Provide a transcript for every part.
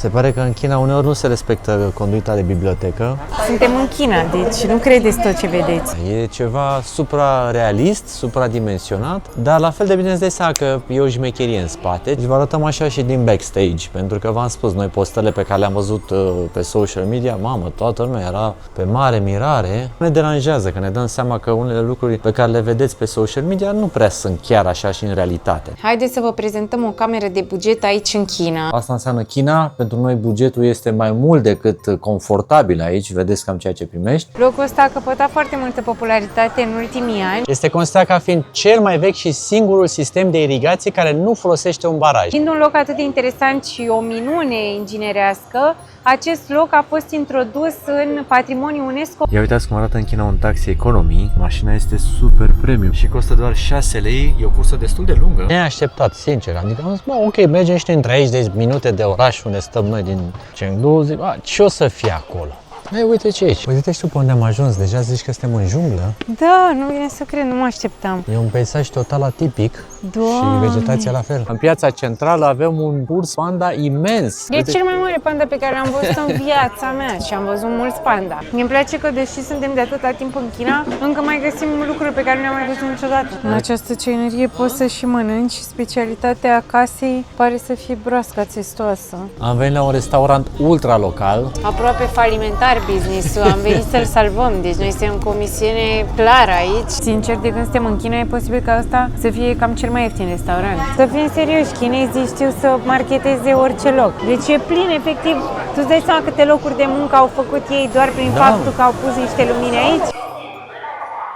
Se pare că în China uneori nu se respectă conduita de bibliotecă. Suntem în China, deci nu credeți tot ce vedeți. E ceva suprarealist, supradimensionat, dar la fel de bine îți dai seama că e o șmecherie în spate. Și vă arătăm așa și din backstage, pentru că v-am spus, noi postările pe care le-am văzut pe social media, mamă, toată lumea era pe mare mirare. Ne deranjează că ne dăm seama că unele lucruri pe care le vedeți pe social media nu prea sunt chiar așa și în realitate. Haideți să vă prezentăm o cameră de buget aici în China. Asta înseamnă China. Pentru noi bugetul este mai mult decât confortabil aici, vedeți cam ceea ce primești. Locul ăsta a căpătat foarte multă popularitate în ultimii ani. Este considerat ca fiind cel mai vechi și singurul sistem de irigație care nu folosește un baraj. Fiind un loc atât de interesant și o minune inginerească, acest loc a fost introdus în patrimoniul UNESCO. Ia uitați cum arată în China un taxi economii. Mașina este super premium și costă doar 6 lei. E o cursă destul de lungă. Neașteptat, sincer. Adică am zis, bă, ok, mergem și în 30 de minute de oraș unde stăm noi din Chengdu. Zic, ce o să fie acolo? Ei, uite ce aici. Uite și tu pe unde am ajuns. Deja zici că suntem în junglă. Da, nu vine să cred, nu mă așteptam. E un peisaj total atipic. Doamne. Și vegetația la fel. În piața centrală avem un urs panda imens. E cel mai mare panda pe care l-am văzut în viața mea și am văzut mulți panda. Mi-e place că, deși suntem de atâta timp în China, încă mai găsim lucruri pe care nu le-am mai văzut niciodată. În această cenerie poți să și mănânci și specialitatea casei pare să fie broasca țestoasă. Am venit la un restaurant ultra local. Aproape falimentar business-ul, am venit să-l salvăm, deci noi suntem cu o misiune clară aici. Sincer, de când suntem în China, e posibil ca asta să fie cam cel mai ieftin restaurant. Să fim serioși, chinezii știu să marketeze orice loc. Deci e plin, efectiv, tu-ți dai seama câte locuri de muncă au făcut ei doar prin faptul că au pus niște lumini aici?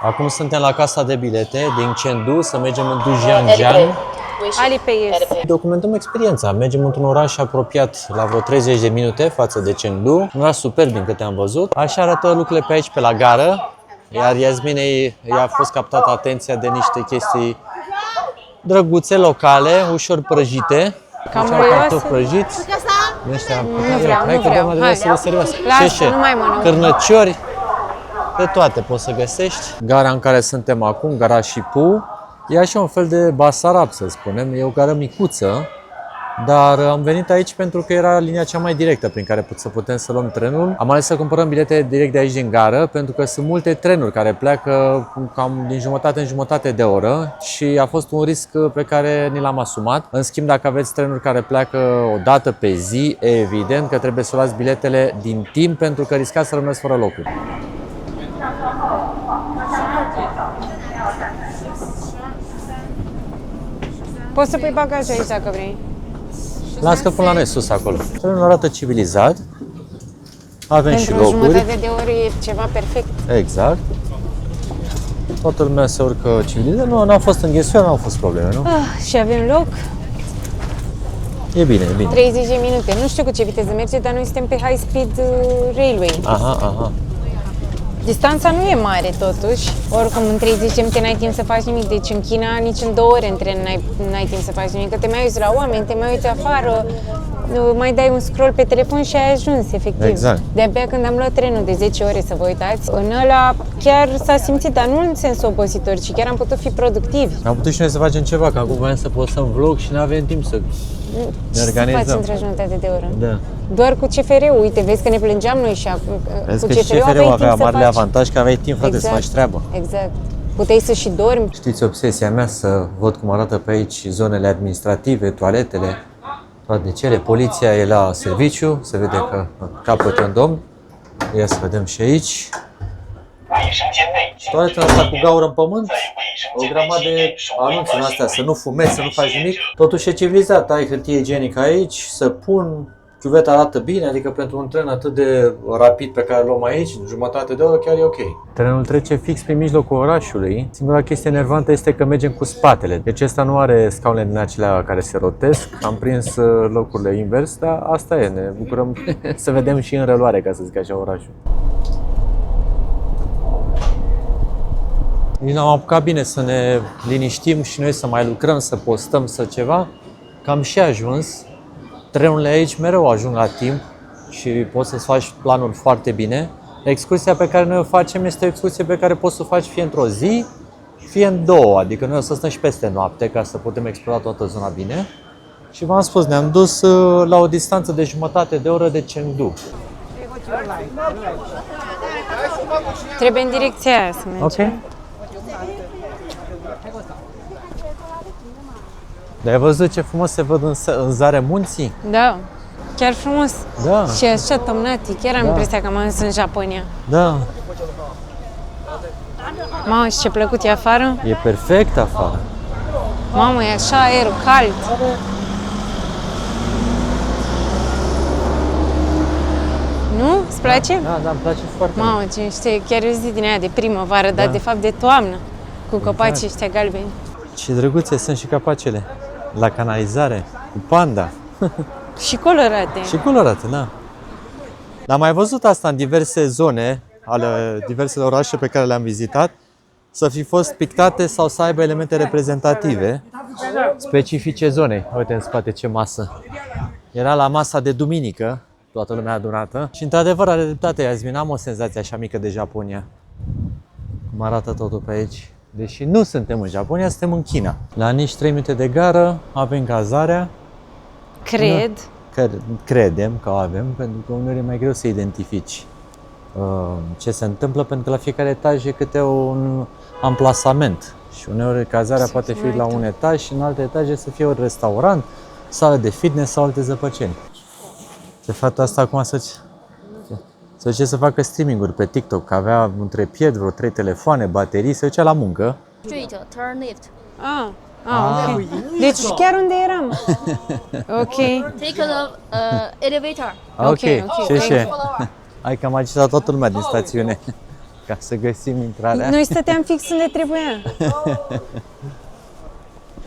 Acum suntem la casa de bilete din Chengdu, să mergem în Dujiangjiang. Alipay este. Documentăm experiența. Mergem într-un oraș apropiat la vreo 30 de minute față de Chengdu. Un oraș superb din câte am văzut. Așa arată lucrurile pe aici, pe la gară. Iar Iasminei i-a fost captată atenția de niște chestii drăguțe, locale, ușor prăjite. Cam cartofi prăjiți. Hai că doamna trebuie să vă servească. Lasă, nu mai mănânc. Cârnăciori, de toate poți să găsești. Gara în care suntem acum, gara Shipu, e așa un fel de Basarab, să spunem. E o gară micuță, dar am venit aici pentru că era linia cea mai directă prin care să putem să luăm trenul. Am ales să cumpărăm bilete direct de aici din gară, pentru că sunt multe trenuri care pleacă cam din jumătate în jumătate de oră și a fost un risc pe care ni l-am asumat. În schimb, dacă aveți trenuri care pleacă o dată pe zi, e evident că trebuie să luați biletele din timp, pentru că riscați să rămâneți fără locuri. Poți să pui bagaj aici dacă vrei. Las că pun la noi sus acolo. Trenul arată civilizat. Avem și Pentru o locuri. jumătate de oră e ceva perfect. Exact. Toată lumea se urcă civilizat. Nu a fost înghesuială, nu au fost probleme, nu? Și avem loc. E bine, e bine. 30 de minute. Nu știu cu ce viteză merge, dar noi suntem pe high speed railway. Aha. Distanța nu e mare totuși. Oricum în 30 de minute n-ai timp să faci nimic. Deci în China nici în 2 ore în tren n-ai timp să faci nimic. Că te mai uiți la oameni, te mai uiți afară, mai dai un scroll pe telefon și ai ajuns, efectiv. Exact. De-abia când am luat trenul de 10 ore, să vă uitați, în ăla chiar s-a simțit, dar nu în sens obositor, ci chiar am putut fi productivi. Am putut și noi să facem ceva, că acum voiam să postăm vlog și nu avem timp să ne organizăm. Ce să faci într-o jumătate de oră? Da. Doar cu CFR-ul, uite, vezi că ne plângeam noi și Vezi cu că și CFR-ul CFR-ul aveai avea timp să marele faci. avantaj că aveai timp, frate, să faci treabă. Exact. Puteai să și dormi. Știți obsesia mea să văd cum arată pe aici zonele administrative, toaletele, toate cele. Poliția e la serviciu, se vede că capătă un domn. Ia să vedem și aici. Toaletele asta cu gaură în pământ, o grămadă de anunțuri astea, să nu fumezi, să nu faci nimic. Totuși e civilizat, ai hârtie igienică aici, să pun, chiuveta arată bine, adică pentru un tren atât de rapid pe care îl luăm aici, în jumătate de oră, chiar e ok. Trenul trece fix prin mijlocul orașului. Singura chestie enervantă este că mergem cu spatele. Deci ăsta nu are scaunele din acelea care se rotesc. Am prins locurile invers, dar asta e, ne bucurăm să vedem și în reluare, ca să zic așa, orașul. Nici n-am apucat bine să ne liniștim și noi să mai lucrăm, să postăm, să ceva. Că am și ajuns. Trenurile aici mereu ajung la timp și poți să-ți faci planuri foarte bine. Excursia pe care noi o facem este o excursie pe care poți să o faci fie într-o zi, fie în 2, adică noi o să stăm și peste noapte ca să putem explora toată zona bine. Și v-am spus, ne-am dus la o distanță de jumătate de oră de Chengdu. Trebuie în direcția aia să mergem. Ok. Dar ai văzut ce frumos se văd în zare munții? Da, chiar frumos. Da. Și așa tomnati, chiar am Da. impresia că am ajuns în Japonia. Da, Mamă, și ce plăcut e afară. e perfect afară. Mamă, e așa aerul cald. Nu? Îți place? Da, îmi place foarte mult. Mamă, ce știe, chiar e o zi din aia de primăvară, dar de fapt de toamnă. Cu copacii ăștia galbeni. Ce drăguțe sunt și capacele. La canalizare, cu panda. Și colorate. Și colorate, da. Dar am mai văzut asta în diverse zone ale diverselor orașe pe care le-am vizitat, să fi fost pictate sau să aibă elemente reprezentative specifice zonei. Uite în spate ce masă. Era la masa de duminică, toată lumea adunată. Și într-adevăr are dreptate, Iasmin, am o senzație așa mică de Japonia. Cum arată totul pe aici. Deși nu suntem în Japonia, suntem în China. La nici 3 minute de gară avem cazarea. Cred. Credem că o avem, pentru că uneori e mai greu să identifici ce se întâmplă, pentru că la fiecare etaj e câte un amplasament. Și uneori cazarea poate fi la un etaj și în alte etaje să fie un restaurant, sală de fitness sau alte zăpăceni. De fapt asta acum să duce să facă streaming-uri pe TikTok, că avea între piept vreo 3 telefoane, baterii, se ducea la muncă. Street, turn left. Ok. Deci chiar unde eram. Ok. Take the elevator. Ok. Și ce? Hai că am agitat toată lumea din stațiune ca să găsim intrarea. Noi stăteam fix unde trebuia.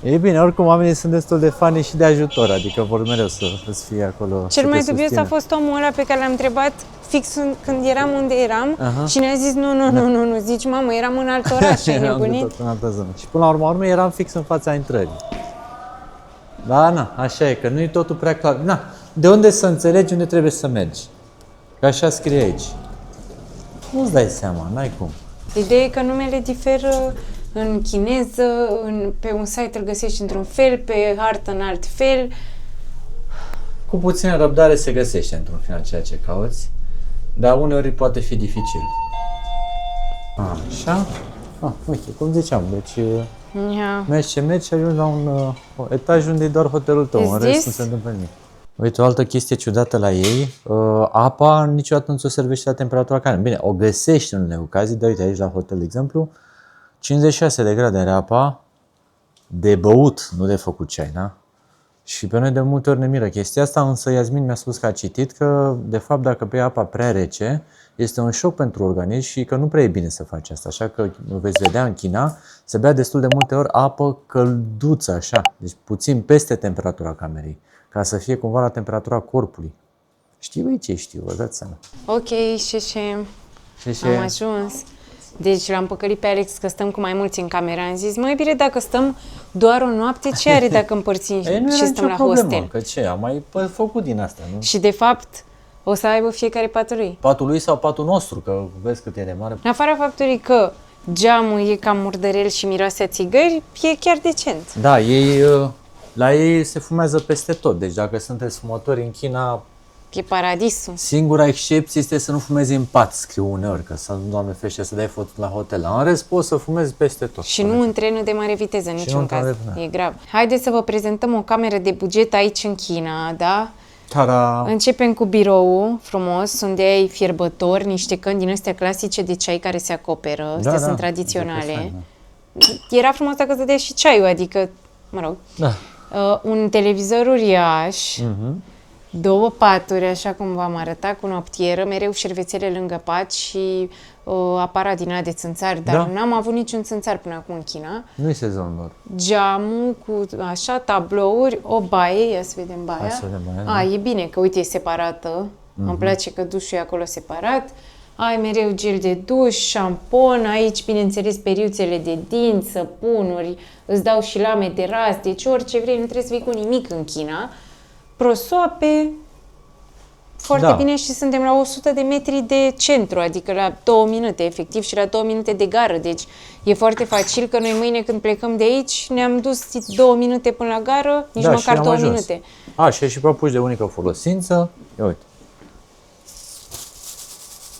E bine, oricum oamenii sunt destul de funny și de ajutor, adică vor mereu să fie acolo. Cel mai dubios a fost omul ăla pe care l-am întrebat fix când eram unde eram și ne-a zis nu, zici mamă, eram în alt oraș, ai nebunit? Tot în altă zonă. Și până la urmă eram fix în fața intrării. Da, na, așa e, că nu e totul prea clar. Na, de unde să înțelegi unde trebuie să mergi? Că așa scrie aici. Nu-ți dai seama, n-ai cum. Ideea e că numele diferă în chineză, pe un site îl găsești într-un fel, pe hartă în alt fel. Cu puțină răbdare se găsește într-un final ceea ce cauți, dar uneori poate fi dificil. Așa. Uite, cum ziceam, deci mergi ce mergi și ajungi la un etaj unde e doar hotelul tău, în rest nu se întâmplă nimic. Uite, o altă chestie ciudată la ei, apa niciodată nu ți-o servește la temperatura care. Bine, o găsești în unele ocazii, dar uite aici la hotel, de exemplu, 56 de grade are apa de băut, nu de făcut ceai, da? Și pe noi de multe ori ne miră chestia asta, însă Iasmin mi-a spus că a citit că, de fapt, dacă bei apa prea rece, este un șoc pentru organism și că nu prea e bine să faci asta. Așa că veți vedea în China, se bea destul de multe ori apă călduță, așa, deci puțin peste temperatura camerei, ca să fie cumva la temperatura corpului. Știu ei ce știu, vă dați seama. Ok, și am ajuns. Deci l-am păcălit pe Alex că stăm cu mai mulți în cameră. Am zis, măi bine, dacă stăm doar o noapte, ce are dacă împărțim și stăm la hostel? Că ce, am mai făcut din asta, nu? Și de fapt o să aibă fiecare patul lui. Patul lui sau patul nostru, că vezi cât e de mare. În afara faptului că geamul e cam murdărel și miroase a țigări, e chiar decent. Da, la ei se fumează peste tot, deci dacă sunteți fumători în China, E paradisul. singura excepție este să nu fumezi în pat, scriu uneori, că să nu, Doamne ferește, să dai fotul la hotel. În rest poți să fumezi peste tot. Și nu în trenul de mare viteză, în niciun caz. da. E grav. Haideți să vă prezentăm o cameră de buget aici în China, da? Ta-da! Începem cu biroul frumos, unde ai fierbători, niște căni din astea clasice de ceai care se acoperă. Astea sunt tradiționale. Era frumos dacă îți dădea și ceaiul, adică, mă rog. Da. Un televizor uriaș, două paturi, așa cum v-am arătat, cu noptieră, mereu șervețele lângă pat și aparat din ăla de țânțar, dar n-am avut niciun țânțar până acum în China. Nu-i sezonul lor. Geamul cu așa tablouri, o baie, ia să vedem baia. Hai să vedem baia, E bine că uite e separată, îmi place că dușul e acolo separat. Ai mereu gel de duș, șampon, aici bineînțeles periuțele de dinți, săpunuri, îți dau și lame de ras, deci orice vrei, nu trebuie să vii cu nimic în China. Prosoape, foarte bine și suntem la 100 de metri de centru, adică la 2 minute efectiv și la 2 minute de gară, deci e foarte facil că noi mâine când plecăm de aici ne-am dus 2 minute până la gară, nici Da, și măcar am 2 ajuns. minute. Și e și papuci de unică folosință. Ia uite.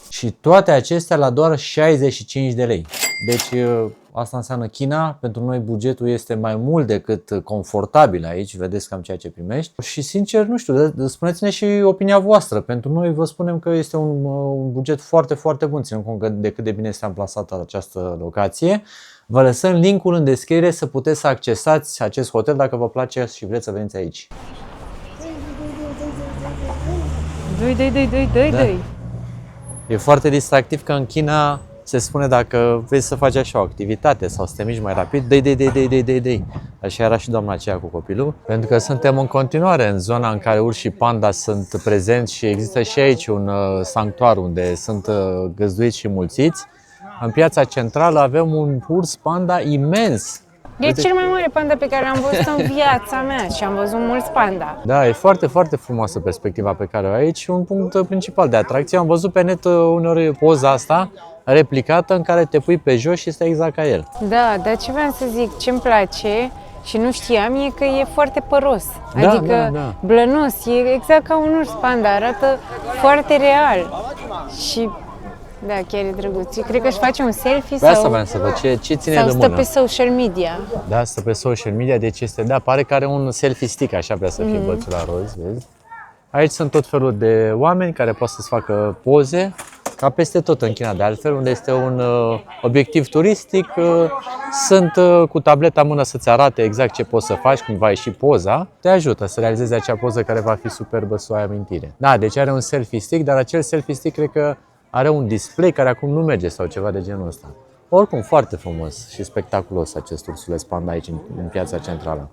Și toate acestea la doar 65 de lei. Deci asta înseamnă China. Pentru noi bugetul este mai mult decât confortabil aici. Vedeți cam ceea ce primești. Și sincer, nu știu, spuneți-ne și opinia voastră. Pentru noi vă spunem că este un buget foarte, foarte bun, ținând cont de cât de bine este amplasată această locație. Vă lăsăm linkul în descriere să puteți să accesați acest hotel dacă vă place și vreți să veniți aici. Doi. E foarte distractiv că în China se spune dacă vrei să faci așa o activitate sau să te miști mai rapid, dai. Așa era și doamna aceea cu copilul. Pentru că suntem în continuare în zona în care urși și panda sunt prezenți și există și aici un sanctuar unde sunt găzduiți și mulțiți. În piața centrală avem un urs panda imens. E cel mai mare panda pe care l-am văzut în viața mea și am văzut mulți panda. Da, e foarte, foarte frumoasă perspectiva pe care o ai aici și un punct principal de atracție. Am văzut pe net uneori poza asta replicată în care te pui pe jos și stai exact ca el. Da, dar ce vreau să zic, ce-mi place și nu știam e că e foarte păros. Da, Adică da. blănos, e exact ca un urs panda, arată foarte real. Și da, chiar e drăguț. Eu cred că își face un selfie Pe asta sau, vreau să văd ce ține sau de stă mână. pe social media. Da, stă pe social media, deci este, da, pare că are un selfie stick, așa vrea să fie bățul la roz, vezi? Aici sunt tot felul de oameni care pot să-ți facă poze, ca peste tot în China, de altfel, unde este un obiectiv turistic, sunt cu tableta în mână să-ți arate exact ce poți să faci, cum va ieși poza, te ajută să realizezi acea poză care va fi superbă să o ai amintire. Da, deci are un selfie stick, dar acel selfie stick cred că are un display care acum nu merge sau ceva de genul ăsta. Oricum, foarte frumos și spectaculos acest ursuleț panda aici, în piața centrală.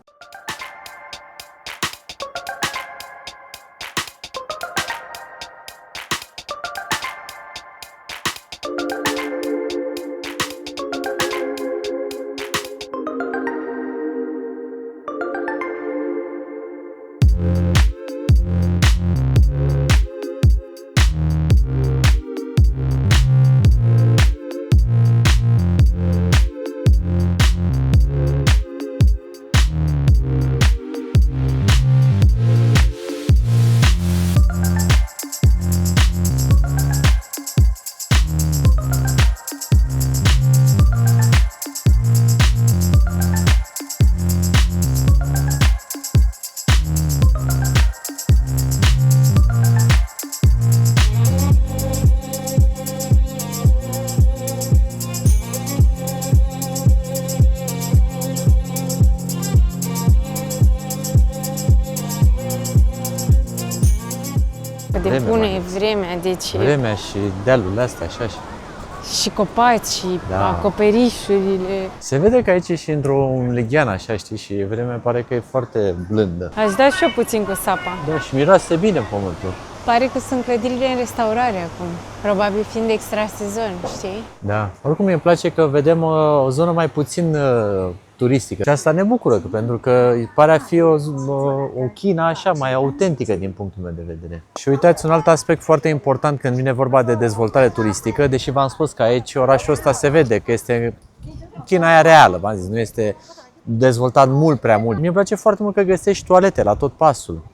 De Vremea, bună mai e ales. vremea, deci Vremea și dealurile astea, așa și... și copaci și Da. acoperișurile. Se vede că aici e și într-un lighean, așa, știi, și vremea pare că e foarte blândă. Aș da și eu puțin cu sapa. Da, și miroase bine pământul. Pare că sunt clădirile în restaurare acum, probabil fiind extra sezon, știi? Da. Oricum, îmi place că vedem o zonă mai puțin turistică. Și asta ne bucură, pentru că pare a fi o China așa, mai autentică din punctul meu de vedere. Și uitați, un alt aspect foarte important când vine vorba de dezvoltare turistică, deși v-am spus că aici orașul ăsta se vede că este China aia reală, v-am zis, nu este dezvoltat mult prea mult. Mie îmi place foarte mult că găsești toalete la tot pasul.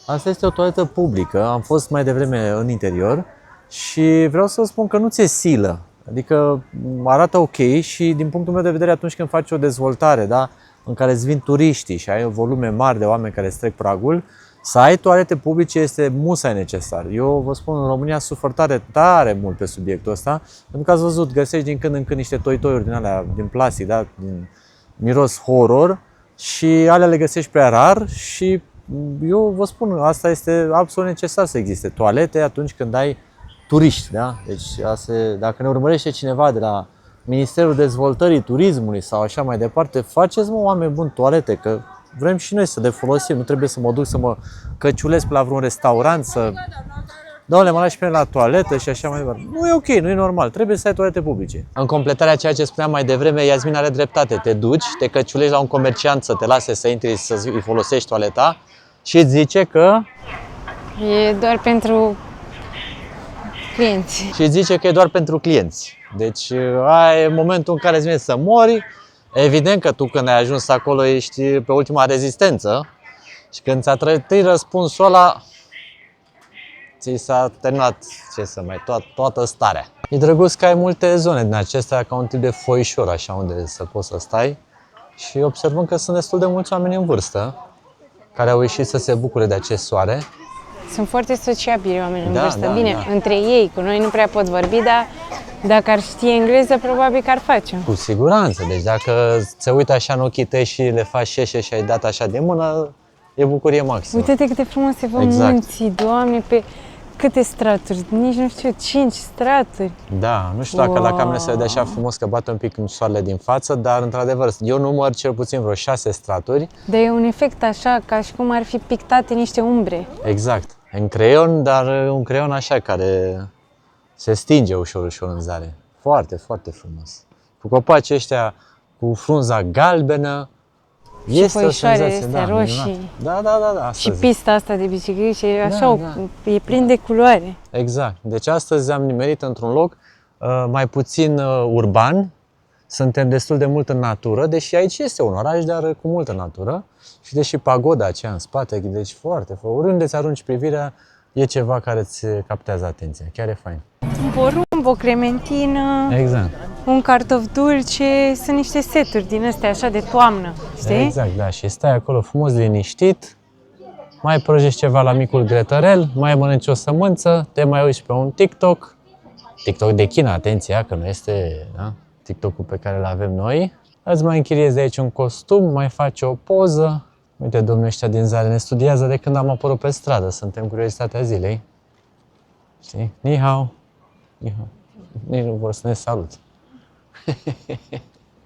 Asta este o toaletă publică, am fost mai devreme în interior și vreau să vă spun că nu ți-e silă. Adică arată ok și din punctul meu de vedere atunci când faci o dezvoltare, da, în care îți vin turiștii și ai o volume mare de oameni care îți trec pragul, să ai toalete publice este musai necesar. Eu vă spun, în România sufăr tare mult pe subiectul ăsta, pentru că ați văzut, găsești din când în când niște toi-toiuri din alea, din plastic, da, din miros horror și alea le găsești prea rar și eu vă spun, asta este absolut necesar să existe toalete atunci când ai turiști, da? Deci dacă ne urmărește cineva de la Ministerul Dezvoltării Turismului sau așa mai departe, faceți, mă, oameni buni, toalete, că vrem și noi să le folosim, nu trebuie să mă duc să mă căciulesc pe la vreun restaurant, să... Doamne, mă lași pe la toaletă și așa mai departe. Nu e ok, nu e normal, trebuie să ai toalete publice. În completarea a ceea ce spuneam mai devreme, Iasmin are dreptate, te duci, te căciulești la un comerciant să te lase să intri să îi folosești toaleta și îți zice că E doar pentru clienți. Și zice că e doar pentru clienți. Deci ai e momentul în care îți vine să mori. Evident că tu când ai ajuns acolo ești pe ultima rezistență și când ți-a trăit răspunsul ăla, ți s-a terminat, ce să mai, toată starea. E drăguț că ai multe zone din acestea ca un tip de foișor, așa, unde să poți să stai. Și observăm că sunt destul de mulți oameni în vârstă care au ieșit să se bucure de acest soare. Sunt foarte sociabili oamenii în Da, vârstă. da, Bine, da. între ei, cu noi nu prea pot vorbi, dar dacă ar ști engleză, probabil că ar face. Cu siguranță. Deci dacă se uită așa în ochii tăi și le faci șeșe și ai dat așa de mână, e bucurie maximă. Uite-te cât de frumos se văd Exact. munții, Doamne, pe câte straturi, nici nu știu, 5 straturi. Da, nu știu dacă la Wow. cameră se vede așa frumos că bate un pic în soarele din față, dar într-adevăr, eu număr cel puțin vreo 6 straturi. Dar e un efect așa, ca și cum ar fi pictate niște umbre. Exact. În creion, dar un creion așa care se stinge ușor, ușor în zare. Foarte, foarte frumos. Cu copacii ăștia, cu frunza galbenă, este o foișoarele senzație, astea da, roșii. minunat. Da, Și astăzi. pista asta de bicicliști e așa, da. e plin de culoare. Exact. Deci astăzi am nimerit într-un loc mai puțin urban. Suntem destul de mult în natură, deși aici este un oraș, dar cu multă natură. Și deși pagoda aceea în spate, deci foarte, oriunde îți arunci privirea, e ceva care îți captează atenția. Chiar e fain. Un porumb, o clementină, Exact. un cartof dulce, sunt niște seturi din astea așa de toamnă, știi? Exact, da. Și stai acolo frumos, liniștit, mai prăjești ceva la micul grătărel, mai mănânci o sămânță, te mai uiți pe un TikTok. TikTok de China, atenția, că nu este, da? TikTok-ul pe care îl avem noi. Îți mai închiriezi de aici un costum, mai faci o poză. Uite, domnul ăștia din zare ne studiază de când am apărut pe stradă. Suntem curiozitatea zilei. Știi? Ni hao. Ni hao. Nici nu vor să ne salut.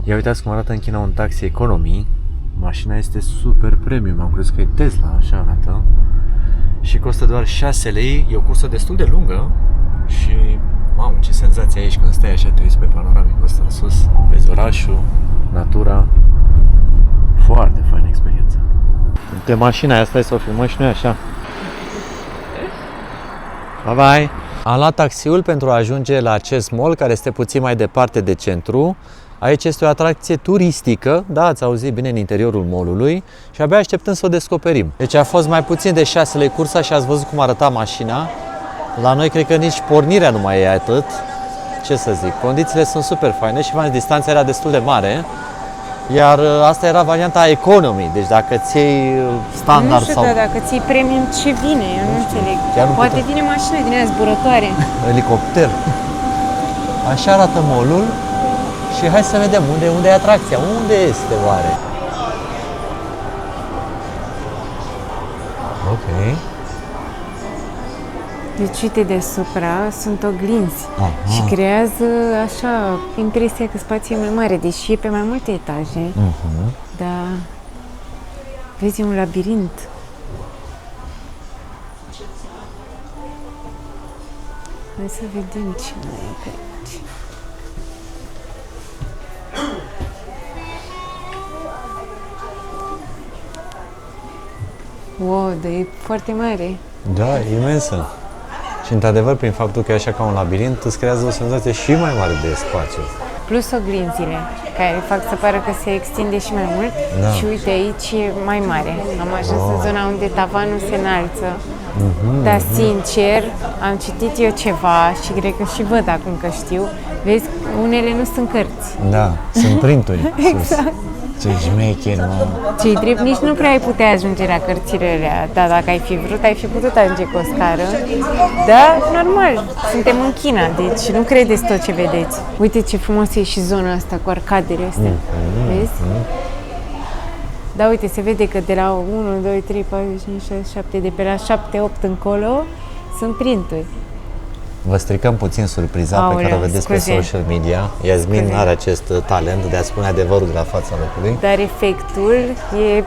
Ia uitați cum arată în China un taxi economy. Mașina este super premium. Am crezut că e Tesla, așa arată. Și costă doar 6 lei. E o cursă destul de lungă. Și, mamă, ce senzație ai aici când stai așa, te uiți pe panoramicul ăsta în sus. Vezi orașul, natura. Foarte faină experiență. De mașina aia, stai să o filmăm și noi așa. Bye bye! Am luat taxiul pentru a ajunge la acest mall, care este puțin mai departe de centru. Aici este o atracție turistică, da, ați auzit bine, în interiorul mall-ului și abia așteptăm să o descoperim. Deci a fost mai puțin de 6 lei cursa și ați văzut cum arăta mașina. La noi cred că nici pornirea nu mai e atât. Ce să zic, condițiile sunt super faine și v-am zis, distanța era destul de mare. Iar asta era varianta economy, deci dacă ți iei standard Nu știu, sau dar dacă ții premium, ce vine? Eu nu înțeleg. Chiar nu Poate putem. vine mașină din aia zburătoare. elicopter. Așa arată mall-ul și hai să vedem unde e atracția, unde este oare? Ok. Deci, uite, deasupra sunt oglinzi Aha. și creează așa impresia că spațiul e mai mare, deși e pe mai multe etaje, dar vezi, e un labirint. Hai să vedem ce mai e pe aici. Wow, dar e foarte mare. Da, e imensă. Și într-adevăr, prin faptul că e așa ca un labirint, îți creează o senzație și mai mare de spațiu. Plus oglinzile, care fac să pară că se extinde și mai mult. Da. Și uite, aici e mai mare. Am ajuns în zona unde tavanul se înalță. Dar sincer, am citit eu ceva și cred că și văd acum că știu. Vezi, unele nu sunt cărți. Da, sunt printuri. Exact. Ce șmecher, mă. Ce-i drept, nici nu prea ai putea ajunge la cărțile alea. Dar dacă ai fi vrut, ai fi putut ajunge cu o scară. Da, normal, suntem în China, deci nu credeți tot ce vedeți. Uite ce frumos e și zona asta cu arcadele astea. Vezi? Da, uite, se vede că de la 1, 2, 3, 4, 5, 6, 7, de pe la 7, 8 încolo sunt printuri. Vă stricăm puțin surpriza pe Aoleu, care o vedeți scuze. pe social media. Yasmin Scuze. are acest talent de a spune adevărul de la fața locului. Dar efectul e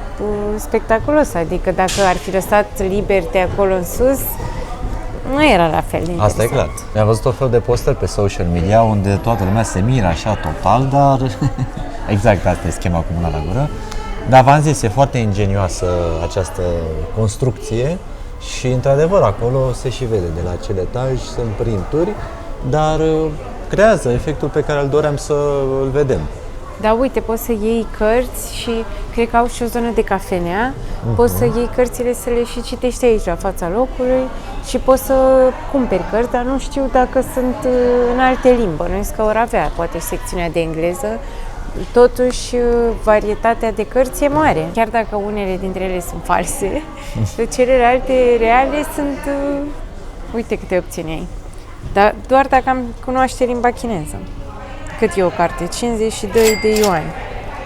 spectaculos, adică dacă ar fi lăsat liberte acolo în sus, nu era la fel de interesant. Asta e clar. Mi-am văzut o fel de postări pe social media unde toată lumea se miră așa total, dar exact asta e schema cu mâna la gură. Dar v-am zis, e foarte ingenioasă această construcție Și într-adevăr acolo se și vede, de la acel etaj sunt printuri, dar creează efectul pe care îl doream să îl vedem. Da, uite, poți să iei cărți și cred că au și o zonă de cafenea. Poți să iei cărțile să le și citești aici, la fața locului, și poți să cumperi cărți, dar nu știu dacă sunt în alte limbi. Bănuiesc că or avea, poate, secțiunea de engleză. Totuși, varietatea de cărți e mare. Chiar dacă unele dintre ele sunt false, celelalte reale sunt... Uite câte opțiuni ai. Dar doar dacă am cunoaște limba chineză. Cât e o carte? 52 de yuani.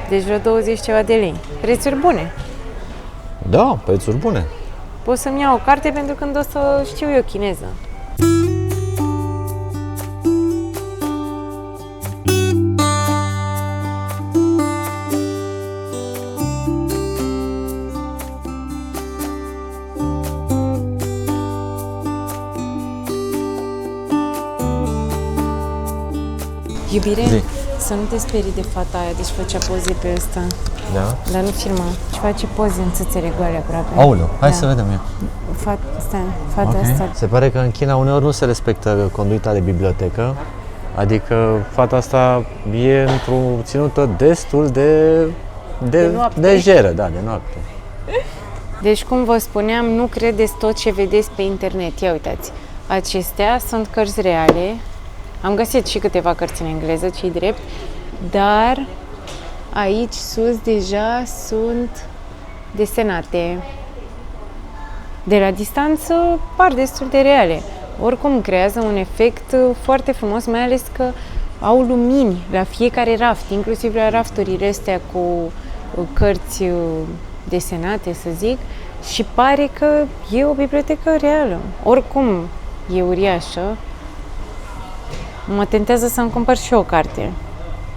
Deci vreo 20 ceva de lei. Prețuri bune. Da, prețuri bune. Pot să-mi iau o carte pentru când o să știu eu chineză. Iubire, Zi. să nu te sperii de fata aia, deci făcea poze pe ăsta. Da? Dar nu filma, ci face poze în țâțele goale aproape. Aoleu, hai Da. să vedem eu. Fata asta. Se pare că în China uneori nu se respectă conduita de bibliotecă, adică fata asta e într-o ținută destul De noapte. lejeră, da, de noapte. Deci, cum vă spuneam, nu credeți tot ce vedeți pe internet. Ia uitați, acestea sunt cărți reale. Am găsit și câteva cărți în engleză, ce-i drept, dar aici sus deja sunt desenate. De la distanță par destul de reale. Oricum creează un efect foarte frumos, mai ales că au lumini la fiecare raft, inclusiv la rafturile astea cu cărți desenate, să zic, și pare că e o bibliotecă reală. Oricum e uriașă. Mă tentează să-mi cumpăr și o carte.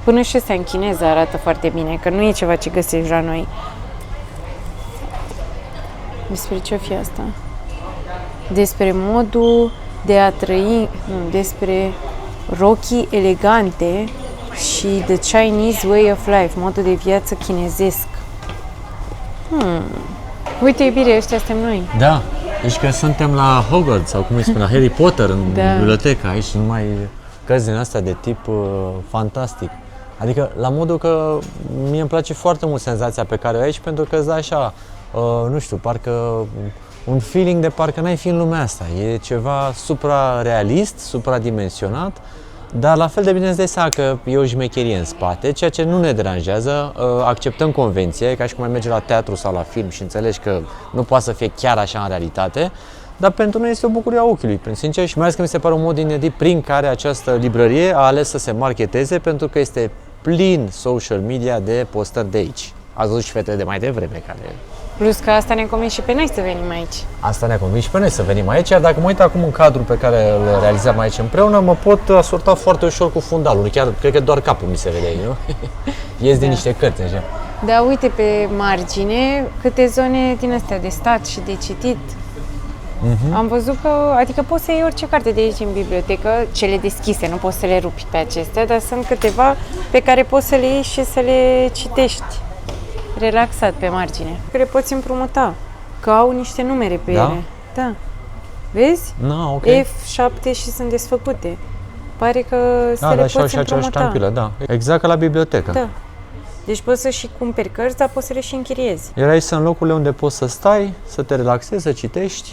Până și ăsta în chineză arată foarte bine, că nu e ceva ce găsești la noi. Despre ce-o fi asta? Despre modul de a trăi, nu, despre rochii elegante și the Chinese way of life, modul de viață chinezesc. Uite, iubire, ăștia suntem noi. Da, deci că suntem la Hogwarts, sau cum îi spune, la Harry Potter în Da. bibliotecă, aici numai cărți din astea de tip fantastic. Adică la modul că mie îmi place foarte mult senzația pe care o ai aici, pentru că îți dă așa, nu știu, parcă un feeling de parcă n-ai fi în lumea asta. E ceva suprarealist, supradimensionat, dar la fel de bine îți dai seama că e o șmecherie în spate, ceea ce nu ne deranjează, acceptăm convenția, e ca și cum ai merge la teatru sau la film și înțelegi că nu poate să fie chiar așa în realitate, dar pentru noi este o bucurie a ochiului, prin sincer, și mai ales că mi se pare un mod inedit prin care această librărie a ales să se marketeze, pentru că este plin social media de postări de aici. Ați văzut și fetele de mai devreme care... Plus că asta ne convine și pe noi să venim aici. Asta ne-a convins și pe noi să venim aici, iar dacă mă uit acum în cadrul pe care îl realizăm aici împreună, mă pot asorta foarte ușor cu fundalul. Chiar cred că doar capul mi se vede aici, nu? Ies din niște cărți așa. Da, uite pe margine câte zone din astea de stat și de citit. Am văzut că, adică poți să iei orice carte de aici în bibliotecă, cele deschise, nu poți să le rupi pe acestea, dar sunt câteva pe care poți să le iei și să le citești relaxat pe margine. Că le poți împrumuta, că au niște numere pe Da? ele. Da. Vezi? No, ok. F7 și sunt desfăcute. Pare că să Da, le dar și au poți și aceeași împrumuta. ștampilă, da. Exact ca la bibliotecă. Da. Deci poți să și cumperi cărți, dar poți să le și închiriezi. Iar aici sunt locurile unde poți să stai, să te relaxezi, să citești.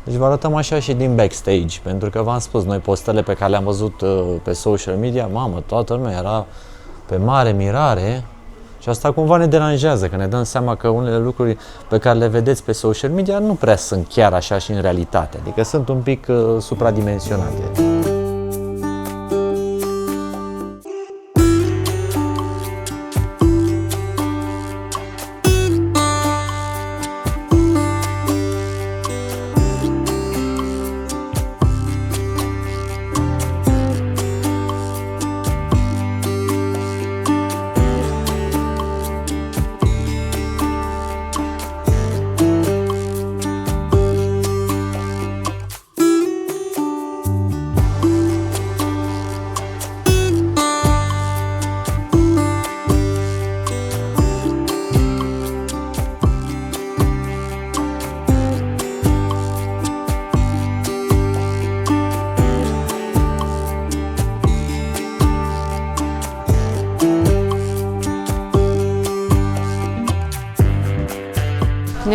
Deci vă arătăm așa și din backstage, pentru că v-am spus, noi postările pe care le-am văzut pe social media, mamă, toată lumea era pe mare mirare și asta cumva ne deranjează, că ne dăm seama că unele lucruri pe care le vedeți pe social media nu prea sunt chiar așa și în realitate, adică sunt un pic supradimensionate.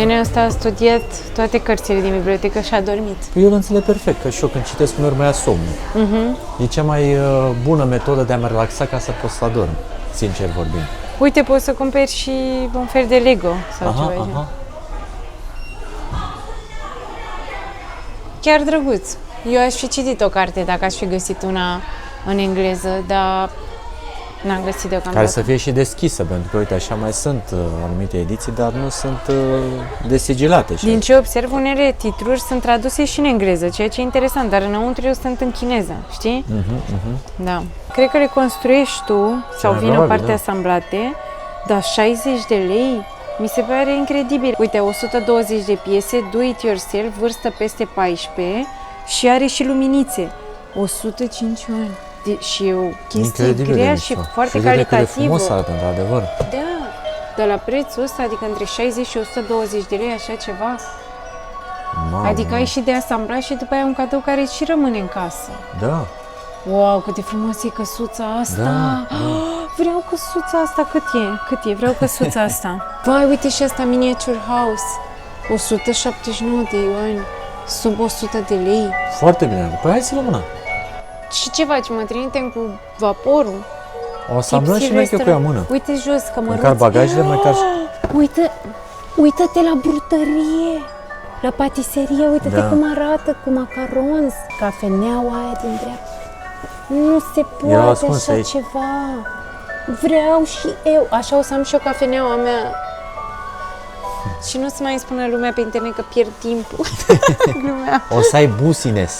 Nenea ăsta a studiat toate cărțile din bibliotecă și a dormit. Păi eu îl înțeleg perfect, că și eu când citesc uneori mai ia somnul. E cea mai bună metodă de a mă relaxa ca să pot să adorm, sincer vorbind. Uite, poți să cumperi și un fel de Lego sau ceva de genul. Chiar drăguț. Eu aș fi citit o carte dacă aș fi găsit una în engleză, dar n-am găsit deocamdată. Care să fie și deschisă, pentru că, uite, așa mai sunt anumite ediții, dar nu sunt desigilate. Din ce observ, unele titluri sunt traduse și în engleză, ceea ce e interesant, dar înăuntru sunt în chineză, știi? Da. Cred că le construiești tu sau vin o parte asamblate, dar 60 de lei? Mi se pare incredibil. Uite, 120 de piese, do it yourself, vârstă peste 14 și are și luminițe. 105 ani. Și e o chestie grea și foarte calitativă. Și frumos arată, într-adevăr. Da, dar la prețul ăsta, adică între 60 și 120 de lei, așa ceva. Mamă. Adică ai și de asamblat și după aia un cadou care îți și rămâne în casă. Da. Wow, cât de frumos e căsuța asta! Da. Vreau căsuța asta, cât e? Vreau căsuța asta. Vai, uite și asta, miniature house. 179 de yuani, sub 100 de lei. Foarte bine, păi hai să luăm una. Și ce faci, mă trimitem cu vaporul? O să amblăm și noi cu ea mână. Uite jos, cămăruți. Măcar bagajele, măcar... Uită-te la brutărie, la patiserie, uite-te cum arată, cu macarons. Cafeneaua aia din dreapta. Nu se poate așa aici. ceva. Vreau și eu. Așa o să am și o cafeneaua mea. Și nu se mai spună lumea pe internet că pierd timpul. O să ai busines.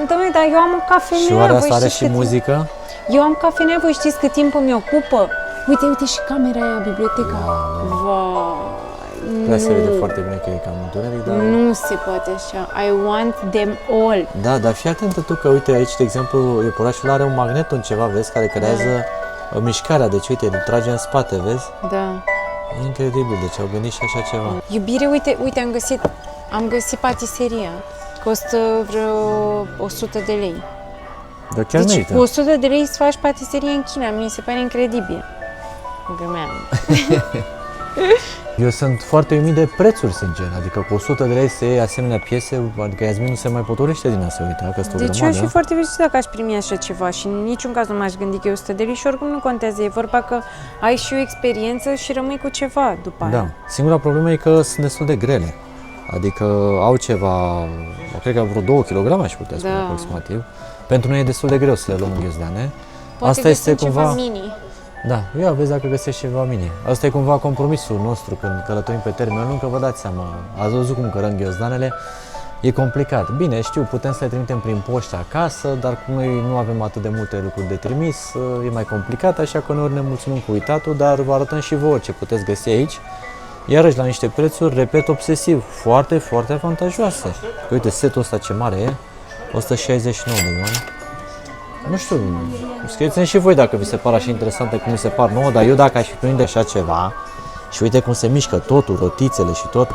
Doamne, dar eu am o cafenea. Și oare asta are și muzică? Eu am cafenea, voi știți cât timp îmi ocupă? Uite și camera aia, biblioteca. Prea se vede foarte bine că e cam întuneric, dar... Nu se poate așa. I want them all. Da, dar fii atentă tu că, uite, aici, de exemplu, iepurașul are un magnet în ceva, vezi, care creează mișcarea. Deci, uite, îl trage în spate, vezi? Da. E incredibil, deci au gândit și așa ceva. Iubire, uite, am găsit patiseria. Costă vreo 100 de lei. Dar chiar deci merită. cu 100 de lei îți faci patiserie în China, mi se pare incredibil. Glumeam. Eu sunt foarte uimit de prețuri, sincer, adică cu 100 de lei să iei asemenea piese, adică Iasmin nu se mai potorește din asta, uite, că este o Deci eu aș fi foarte fericită dacă aș primi așa ceva și în niciun caz nu m-aș gândi că e 100 de lei și oricum nu contează, e vorba că ai și o experiență și rămâi cu ceva după aia. Da, singura problemă e că sunt destul de grele, adică au ceva, cred că vreo 2 kg aș putea spune aproximativ. Pentru noi e destul de greu să le luăm în ghiozdeane. Poate asta este cumva ceva mini. Da, ia vezi dacă găsești ceva mini. Asta e cumva compromisul nostru când călătorim pe termen lung, că vă dați seama, ați văzut cum cărăm ghiozdanele, e complicat. Bine, știu, putem să le trimitem prin poștă acasă, dar cum noi nu avem atât de multe lucruri de trimis, e mai complicat, așa că noi ne mulțumim cu uitatul, dar vă arătăm și vouă ce puteți găsi aici. Iarăși la niște prețuri, repet, obsesiv, foarte, foarte avantajoase. Că uite, setul ăsta ce mare e, 169 de yuani. Nu știu, scrieți-ne și voi dacă vi se par așa interesante cum mi se par nouă, dar eu dacă aș fi primit de așa ceva și uite cum se mișcă totul, rotițele și tot,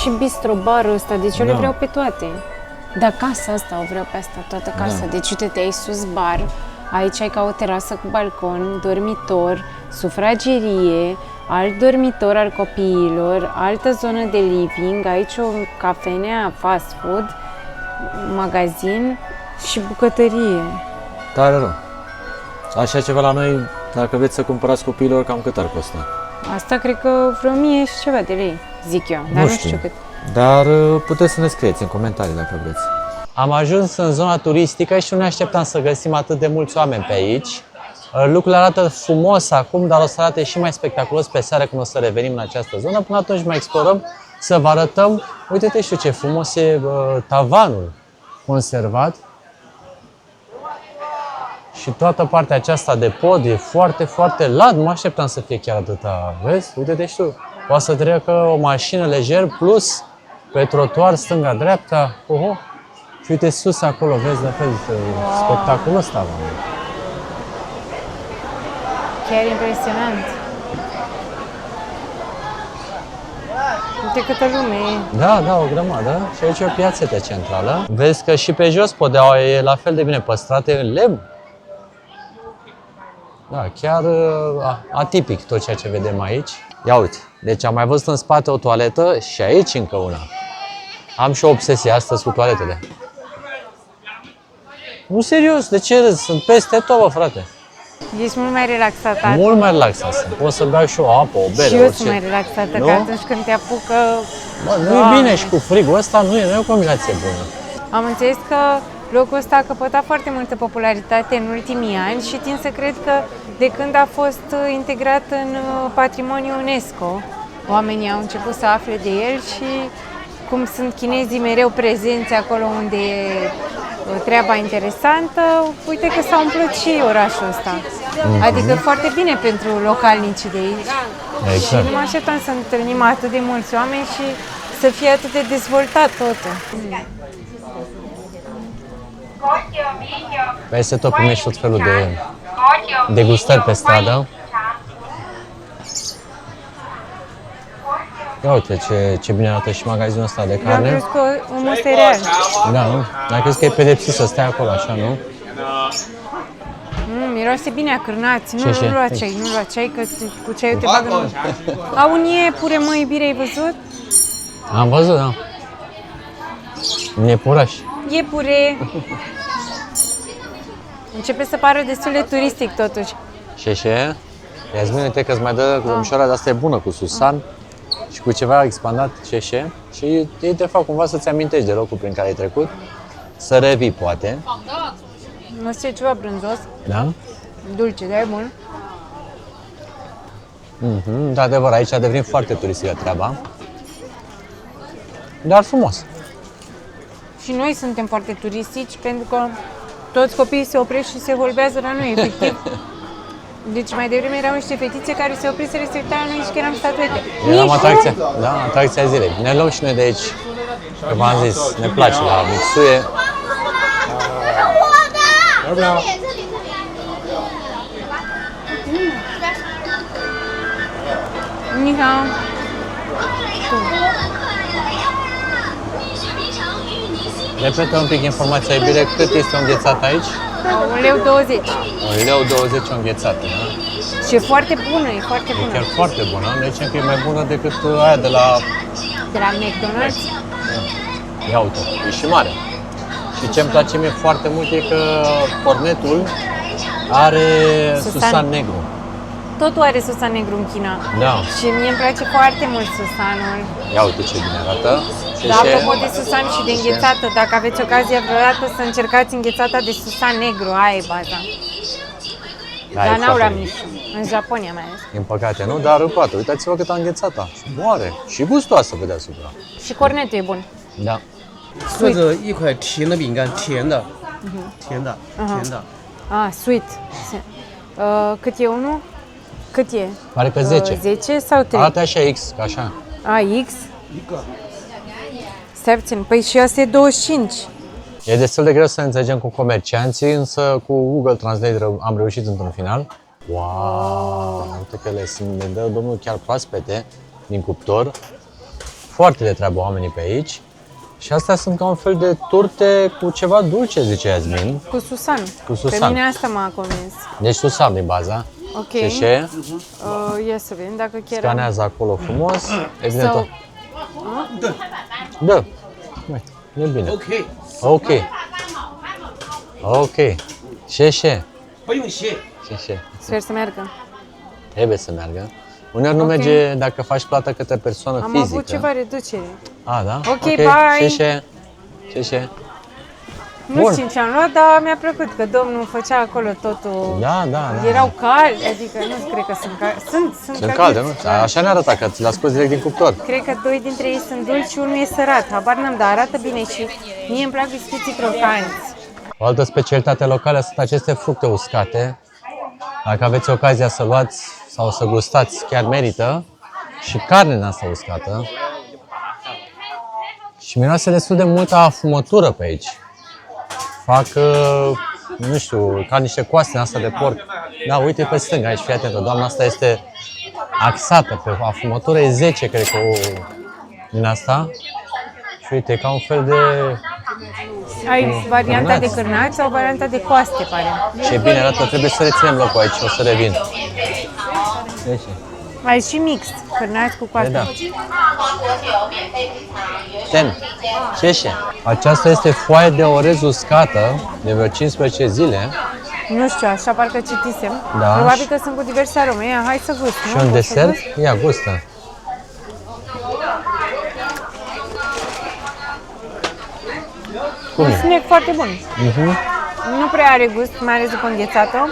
și bistrobarul ăsta, deci eu le vreau pe toate. Dar casa asta o vreau pe asta, toată casa. Deci uite, te ai sus bar, aici ai ca o terasă cu balcon, dormitor, sufragerie, alt dormitor al copiilor, altă zonă de living, aici o cafenea, fast food, magazin și bucătărie. Tare rău. Așa ceva la noi, dacă vreți să cumpărați copiilor, cam cât ar costa? Asta cred că vreo 1000 și ceva de lei, zic eu, dar nu știu cât. Dar puteți să ne scrieți în comentarii dacă vreți. Am ajuns în zona turistică și nu ne așteptam să găsim atât de mulți oameni pe aici. Lucrurile arată frumos acum, dar o să arate și mai spectaculos pe seară când o să revenim în această zonă. Până atunci mai explorăm, să vă arătăm. Uite-te, știu ce frumos e tavanul conservat. Și toată partea aceasta de pod e foarte, foarte lat. Nu mă așteptam să fie chiar atâta. Vezi? Uite-te și tu. Poate să treacă o mașină lejer, plus pe trotuar, stânga-dreapta. Și uite sus acolo, vezi, la fel, spectaculos tavanul. Chiar impresionant. Uite câtă lume e. Da, o grămadă. Și aici e o piațetă centrală. Vezi că și pe jos podeaua e la fel de bine păstrate în lemn. Da, chiar atipic tot ceea ce vedem aici. Ia uite, deci am mai văzut în spate o toaletă și aici încă una. Am și o obsesie astăzi cu toaletele. Nu, serios, de ce râzi? Sunt peste tot, bă, frate. Ești mult mai relaxată. Mult mai relaxat sunt. Pot să beau și o apă, o bere, Și eu orice. sunt mai relaxată, Nu? că atunci când te apucă... Bă, nu e bine și cu frigul ăsta, nu e o combinație bună. Am înțeles că locul ăsta a căpătat foarte multă popularitate în ultimii ani și tind să cred că de când a fost integrat în patrimoniul UNESCO, oamenii au început să afle de el și cum sunt chinezii mereu prezenți acolo unde e treaba interesantă, uite că s-a umplut și orașul ăsta. Adică foarte bine pentru localnicii de aici. Exact. Și nu mă așteptam să întâlnim atât de mulți oameni și să fie atât de dezvoltat totul. Peste tot primești tot felul de degustări pe stradă. Ia uite ce bine arată și magazinul ăsta de Eu am carne. crezut că omul ăsta e real. Da, nu? Dar crezi că e pedepsit să stai acolo, așa, nu? Miroase bine a cârnați. Nu, Ce? nu lua ceai, nu lua ceai, că cu ceaiul te bagă în... Au un iepure, mă, iubire, ai văzut? Am văzut, da. Un iepuraș. Iepure. Începe să pară destul de turistic, totuși. Ce? Iasmin, uite că îți mai dă domnișoara de asta e bună cu susan și cu ceva expandat ce și ei te fac cumva să-ți amintești de locul prin care ai trecut, să revii poate, Nu știu, ceva brânzos, da? dulce, dar e bun. Într-adevăr, aici a devenit foarte turistică treaba, dar frumos. Și noi suntem foarte turistici, pentru că toți copiii se opresc și se holbează la noi, efectiv. Deci mai devreme erau niște fetițe care se opriseră, se uitau la noi și că eram statuete. Eram atracția, da, atracția zilei. Ne luăm și noi de aici, că v-am zis, ne place la mixuie. Ni hao. Repetă un pic informația, iubire, cât este o înghețată aici? 1,20 leu. 1,20 lei o înghețată, da? Și e foarte bună, e foarte E bună. chiar foarte bună, deci că e mai bună decât aia de la... De la McDonald's. Ia uite, e și mare. Și ce-mi place mie foarte mult e că cornetul are susan negru. Totul are susan negru în China. Da. Și mie îmi place foarte mult susanul. Ia uite ce bine arată. Dar apropo de susan și de înghețată, dacă aveți ocazia vreodată să încercați înghețata de susan negru, aia e baza. Da, Dar e n-au la foarte mici, în Japonia mai ales. Din păcate, nu? Dar poate, uitați-vă cât a înghețata. Și moare. Și gustoasă pe deasupra. Și cornetul e bun. Da. 或者一块甜的饼干，甜的，甜的，甜的。 Ah, sweet. Cât e unul? Cât e? Pare că 10. 10 sau 3? Arată așa X, ca așa. A, X? Stai puțin, păi și asta e 25. E destul de greu să ne înțelegem cu comercianții, însă cu Google Translate am reușit într-un final. Wow! Uite că ne dă domnul chiar proaspete din cuptor. Foarte de treabă oamenii pe aici. Și astea sunt ca un fel de turte cu ceva dulce, zice Iasmin. Cu susan. Cu susan. Pe mine asta m-a convins. Deci susan din baza. Ok. Ce? Ia să vedem dacă chiar am... Scanează acolo frumos. Evident. Sau- Da. Hai, e bine. ，OK， Ok. Ok. Ce? 不用谢。 Ce? Sper să meargă. Trebuie să meargă. Uneori nu Ok. merge dacă faci plată către persoană Am fizică. avut ceva reducere. A, da? Ok, bye. Ce? Nu Bun. știu ce am luat, dar mi-a plăcut că domnul făcea acolo totul. Da. Erau calde, adică nu cred că sunt calde. Sunt calde, nu? Așa ne arăta, că ți l-a scos direct din cuptor. Cred că 2 dintre ei sunt dulci și unul e sărat. Habar n-am, dar arată bine și mie îmi plac biscuiții crocanți. O altă specialitate locală sunt aceste fructe uscate. Dacă aveți ocazia să luați sau să gustați, chiar merită. Și carne din asta uscată. Și miroase destul de multă afumătură pe aici. Fac, nu știu, ca niște coaste din asta de porc. Da, uite pe stânga aici, fii atentă, doamna asta este axată pe afumătură, e 10, cred că, din asta. Și uite, e ca un fel de... Ai varianta de cârnați sau varianta de coaste, pare. Ce bine arată, trebuie să reținem locul aici, o să revin. Ai și mix, cârnați cu coastă. Da. Ten. Șeșe. Aceasta este foaie de orez uscată de vreo 15 zile Nu știu, așa parcă citisem. Da. Probabil că sunt cu diverse arome. Ia, hai să gust, și nu? un Poți să desert. gust? Ia, gustă. Cum Un e? snack foarte bun. Nu prea are gust, mai ales după înghețată,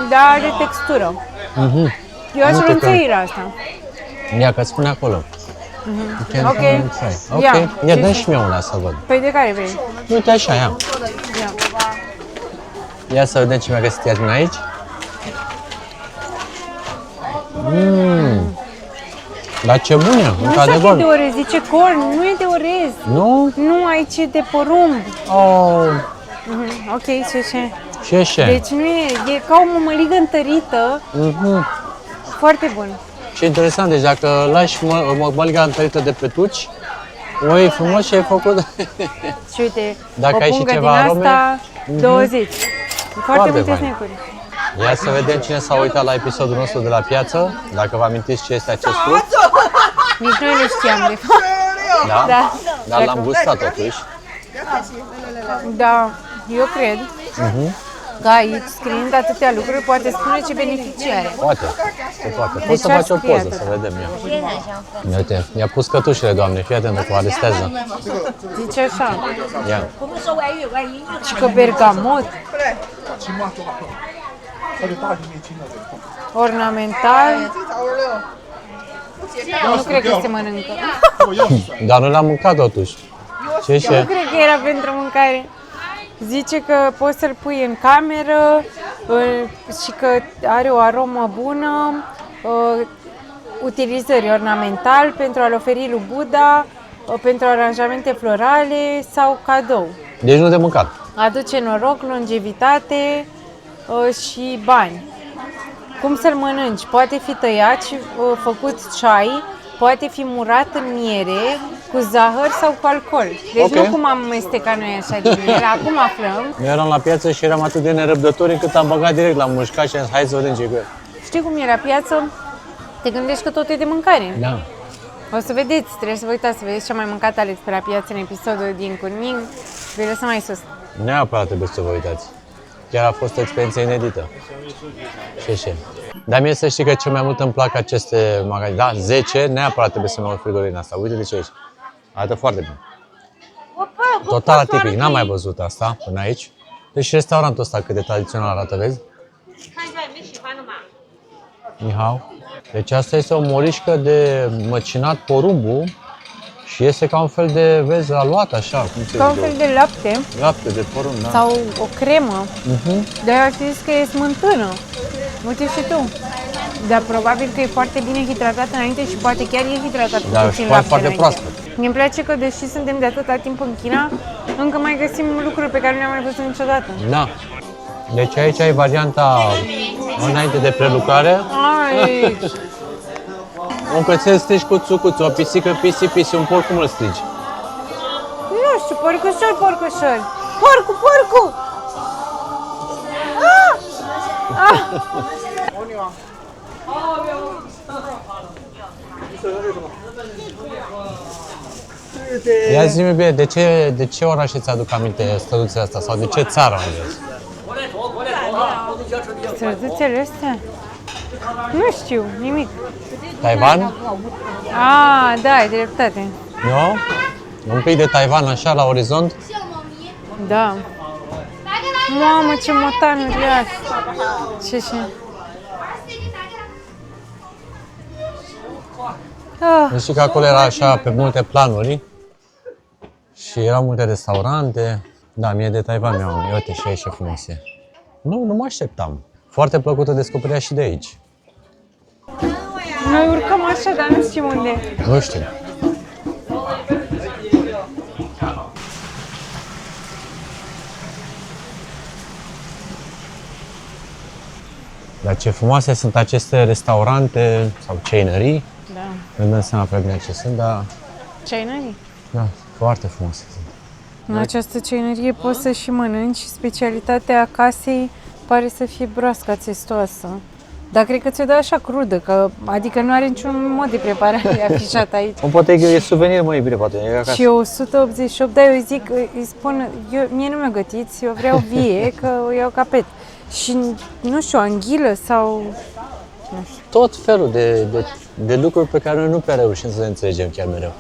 dar are textură. Eu aș Nu te renunța cred. la asta. Ia, că spune acolo. You can Ok. come and try. Ok. Ia, Ia, și- dă și mie una să văd. Păi de care vrei? Uite așa, ia. Ia. Ia să vedem ce mi-a găsit Iasmin aici. Dar ce bun e, Nu știu că e într-adevăr. de orez, zice corn, nu e de orez. Nu? Nu, aici e de porumb. Oh, Ok, ce? ce? Deci nu e, e ca o mămăligă întărită, foarte bun. Ce interesant, deci dacă lași mămăliga întărită de petuci, o iei frumos și ai făcut. Și uite, Dacă o ai și pungă ceva din arome, asta, 20. Foarte multe fain. snack-uri. Ia să vedem cine s-a uitat la episodul nostru de la piață, dacă vă amintiți ce este acest fruct. Nici noi nu știam, de fapt. Da? Da. Dar l-am gustat totuși. Da, eu cred că aici, scriind atâtea lucruri, poate spune ce beneficii are. Poate, se poate. Poți Deci să ar faci o scrie poză, atât. să vedem ea. Uite, i-a pus cătușele, doamne, fii atentă că o arestează. Zice așa, Ia. și că bergamot, ornamental, nu cred că se mănâncă. Dar nu l-am mâncat totuși. Ce? Nu cred că era pentru mâncare. Zice că poți să-l pui în cameră și că are o aromă bună, utilizări ornamental pentru a-l oferi lui Buddha, pentru aranjamente florale sau cadou. Deci nu de mâncat. Aduce noroc, longevitate și bani. Cum să-l mănânci? Poate fi tăiat și făcut ceai, poate fi murat în miere cu zahăr sau cu alcool. Deci Ok. nu cum am amestecat noi așa din miere, acum aflăm. Noi eram la piață și eram atât de nerăbdători încât am băgat direct la mușcat și am zis, hai să vedem ce că. Știi cum e la piață? Te gândești că tot e de mâncare. Da. O să vedeți, trebuie să vă uitați, să vedeți ce a mai mâncat Alex pe la piață în episodul din Kunming. Vei lăsa mai sus. Neapărat trebuie să vă uitați. Chiar a fost o experiență inedită. Ce? Dar mie să știi că cel mai mult îmi plac aceste magazine. Da, 10, neapărat trebuie să-mi iau frigorina asta. Uite de ce aici. Arată foarte bine. Total atipic, n-am mai văzut asta până aici. Deci restaurantul ăsta cât de tradițional arată, vezi? Nihau. Deci asta este o morișcă de măcinat porumbu și este ca un fel de, vezi, aluat așa. Cum se Ca un zice? fel de lapte Lapte de porumb, da. sau o cremă. Dar eu aș fi zis că e smântână. Uite și tu. Dar probabil că e foarte bine hidratat înainte și poate chiar e hidratat cu Da, și puțin poate lapte foarte înainte. proaspăt. Mi-mi place că deși suntem de atâta timp în China, încă mai găsim lucruri pe care nu le-am mai văzut niciodată. Da. Deci aici ai varianta înainte de prelucrare. Ai, Un cățel strigi cu țucuț, o pisică pisi, un porc cum îl strigi? nu știu, porcușor. Porcu! Ia zi-mi bine, de ce oraș îți aduc aminte străduțele astea sau de ce țară unde ești? Străduțele astea? Nu știu, nimic. Taiwan? Da, ai dreptate. Nu? Un pic de Taiwan așa la orizont? Da. Mamă, ce motanuri ia. Ce? Deci știi că acolo era așa pe multe planuri și erau multe restaurante. Da, mie de Taiwan mi-au. Uite și aici ce frumos e. Nu mă așteptam. Foarte plăcută descoperirea și de aici. Noi urcăm așa, dar nu știm unde. Nu știu. Dar ce frumoase sunt aceste restaurante sau chainării. Da. Nu dăm seama prea bine ce sunt, dar Ceainării. da, foarte frumoase sunt. În această ceainărie poți să și mănânci. Specialitatea casei pare să fie broasca țestoasă. Dar cred că ți-o dă așa crudă, că, adică nu are niciun mod de preparare afișat aici. Poate e suvenir, mă, iubire, poate e acasă. Și 188, dar eu zic, îi spun, mie nu mi-o gătiți, eu vreau vie, că o iau ca pet. Și, nu știu, anghilă sau... Nu știu. Tot felul de lucruri pe care noi nu prea reușim să le înțelegem chiar mereu.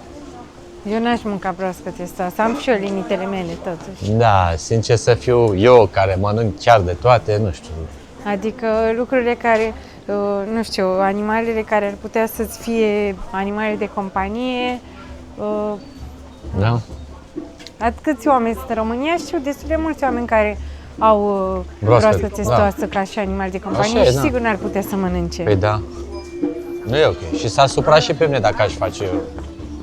Eu n-aș mânca proaspăt asta, să am și eu limitele mele, totuși. Da, sincer să fiu eu care mănânc chiar de toate, nu știu. Adică lucrurile care, nu știu, animalele care ar putea să-ți fie animale de companie. Da? Câți oameni sunt în România? Știu destul de mulți oameni care au broască testoasă ca și animal de companie și sigur n-ar putea să mănânce. Păi da. Nu e ok. Și s-ar supra și pe mine dacă aș face eu.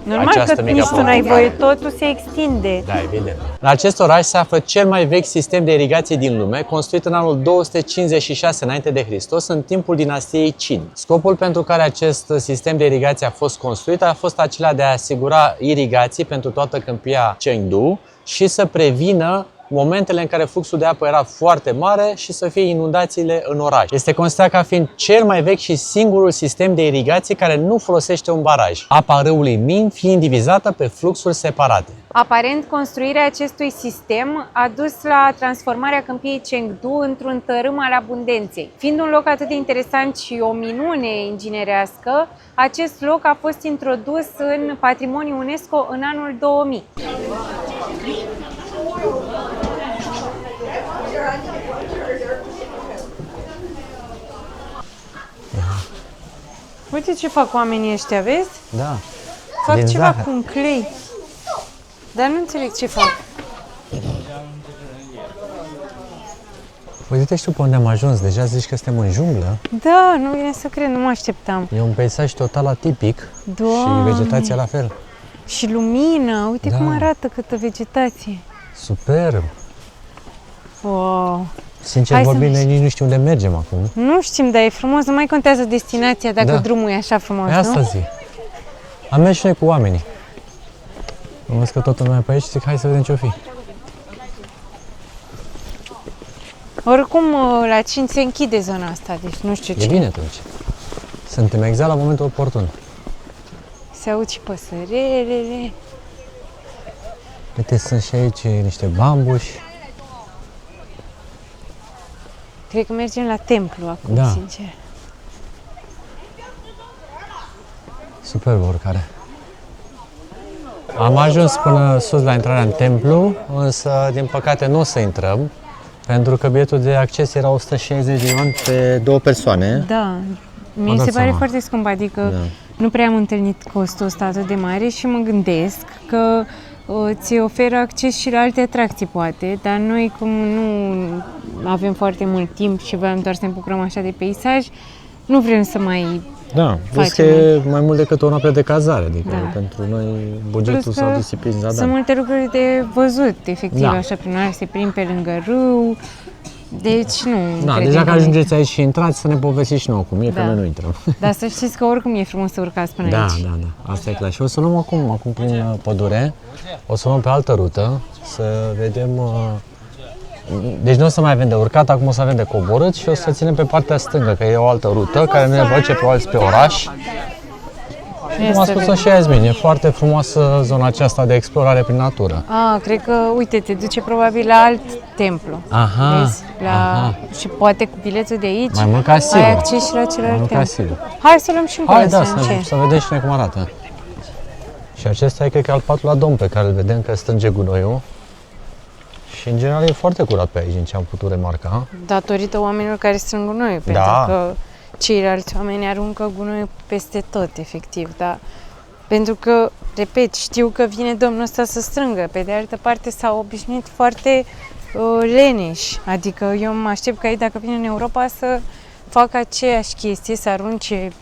Normal că nici tu n-ai voie, totul se extinde. Da, evident. În acest oraș se află cel mai vechi sistem de irigație din lume, construit în anul 256 înainte de Hristos, în timpul dinastiei Qin. Scopul pentru care acest sistem de irigație a fost construit a fost acela de a asigura irigații pentru toată câmpia Chengdu și să prevină momentele în care fluxul de apă era foarte mare și să fie inundațiile în oraș. Este considerat ca fiind cel mai vechi și singurul sistem de irigație care nu folosește un baraj, apa râului Min fiind divizată pe fluxuri separate. Aparent, construirea acestui sistem a dus la transformarea câmpiei Chengdu într-un tărâm al abundenței. Fiind un loc atât de interesant și o minune inginerească, acest loc a fost introdus în patrimoniul UNESCO în anul 2000. Uite ce fac oamenii ăștia, vezi? Da. Fac Din ceva zahăr. cu un clei. Dar nu înțeleg ce fac. Uite și tu pe unde am ajuns, deja zici că suntem în junglă. Da, nu vine să cred, nu mă așteptam. E un peisaj total atipic. Doamne. Și vegetația la fel. Și lumină, uite Da. cum arată câtă vegetație. Superb. Wow. Sincer Hai să vorbind, mergem. nici nu știu unde mergem acum. Nu știm, dar e frumos, nu mai contează destinația dacă Da. drumul e așa frumos, Păi asta nu? zic. Am mers și noi cu oamenii. Am văzut că totul mai pe aici și zic, hai să vedem ce-o fi. Oricum, la 5 se închide zona asta, deci nu știu E ce. bine atunci. Suntem exact la momentul oportun. Se aud și păsărelele. Uite, sunt și aici niște bambuși. Cred că mergem la templu acum, Da. sincer. Superb urcare. Am ajuns până sus la intrarea în templu, însă din păcate nu o să intrăm, pentru că biletul de acces era 160 de yuan pe 2 persoane. Da, mi dați se pare seama. foarte scump, adică Da. nu prea am întâlnit costul ăsta atât de mare și mă gândesc că ți oferă acces și la alte atracții, poate, dar noi, cum nu avem foarte mult timp și voiam doar să ne bucurăm așa de peisaj, nu vrem să mai... Da, plus că Facem. e mai mult decât o noapte de cazare, adică Da. pentru noi bugetul Plus s-a că disipit în zadar. Sunt multe lucruri de văzut, efectiv, Da. așa, prin oraș, se prind pe lângă râu, deci nu Da, credem deja că că- ajungeți aici și intrați să ne povestiți și nouă cum e, că Da. noi nu intrăm. Dar să știți că oricum e frumos să urcați până Da, aici. da, da, asta e clar. Și o să luăm acum prin pădure, o să luăm pe altă rută, să vedem... Deci nu o să mai avem de urcat, acum o să avem de coborât și o să ținem pe partea stângă, că e o altă rută care ne duce probabil spre oraș. Cum a spus-o și Yasmin, e foarte frumoasă zona aceasta de explorare prin natură. Cred că, uite, te duce probabil la alt templu. Aha, Vezi? aha. Și poate cu biletul de aici Mai mult ca sigur. ai acces și la Mai celălalt mult ca templu. sigur. Hai să luăm și încolo, Hai, da, să vedem ce. să vedem și noi cum arată. Și acesta e, cred că, al patrulea domn pe care îl vedem că strânge gunoiul. Și, în general, e foarte curat pe aici, din ce am putut remarca. Datorită oamenilor care strâng gunoiul, pentru Da. că ceilalți oameni aruncă gunoiul peste tot, efectiv, dar pentru că, repet, știu că vine domnul ăsta să strângă, pe de altă parte s-au obișnuit foarte leneși, adică eu mă aștept ca ei, dacă vin în Europa, să facă aceeași chestie, să arunce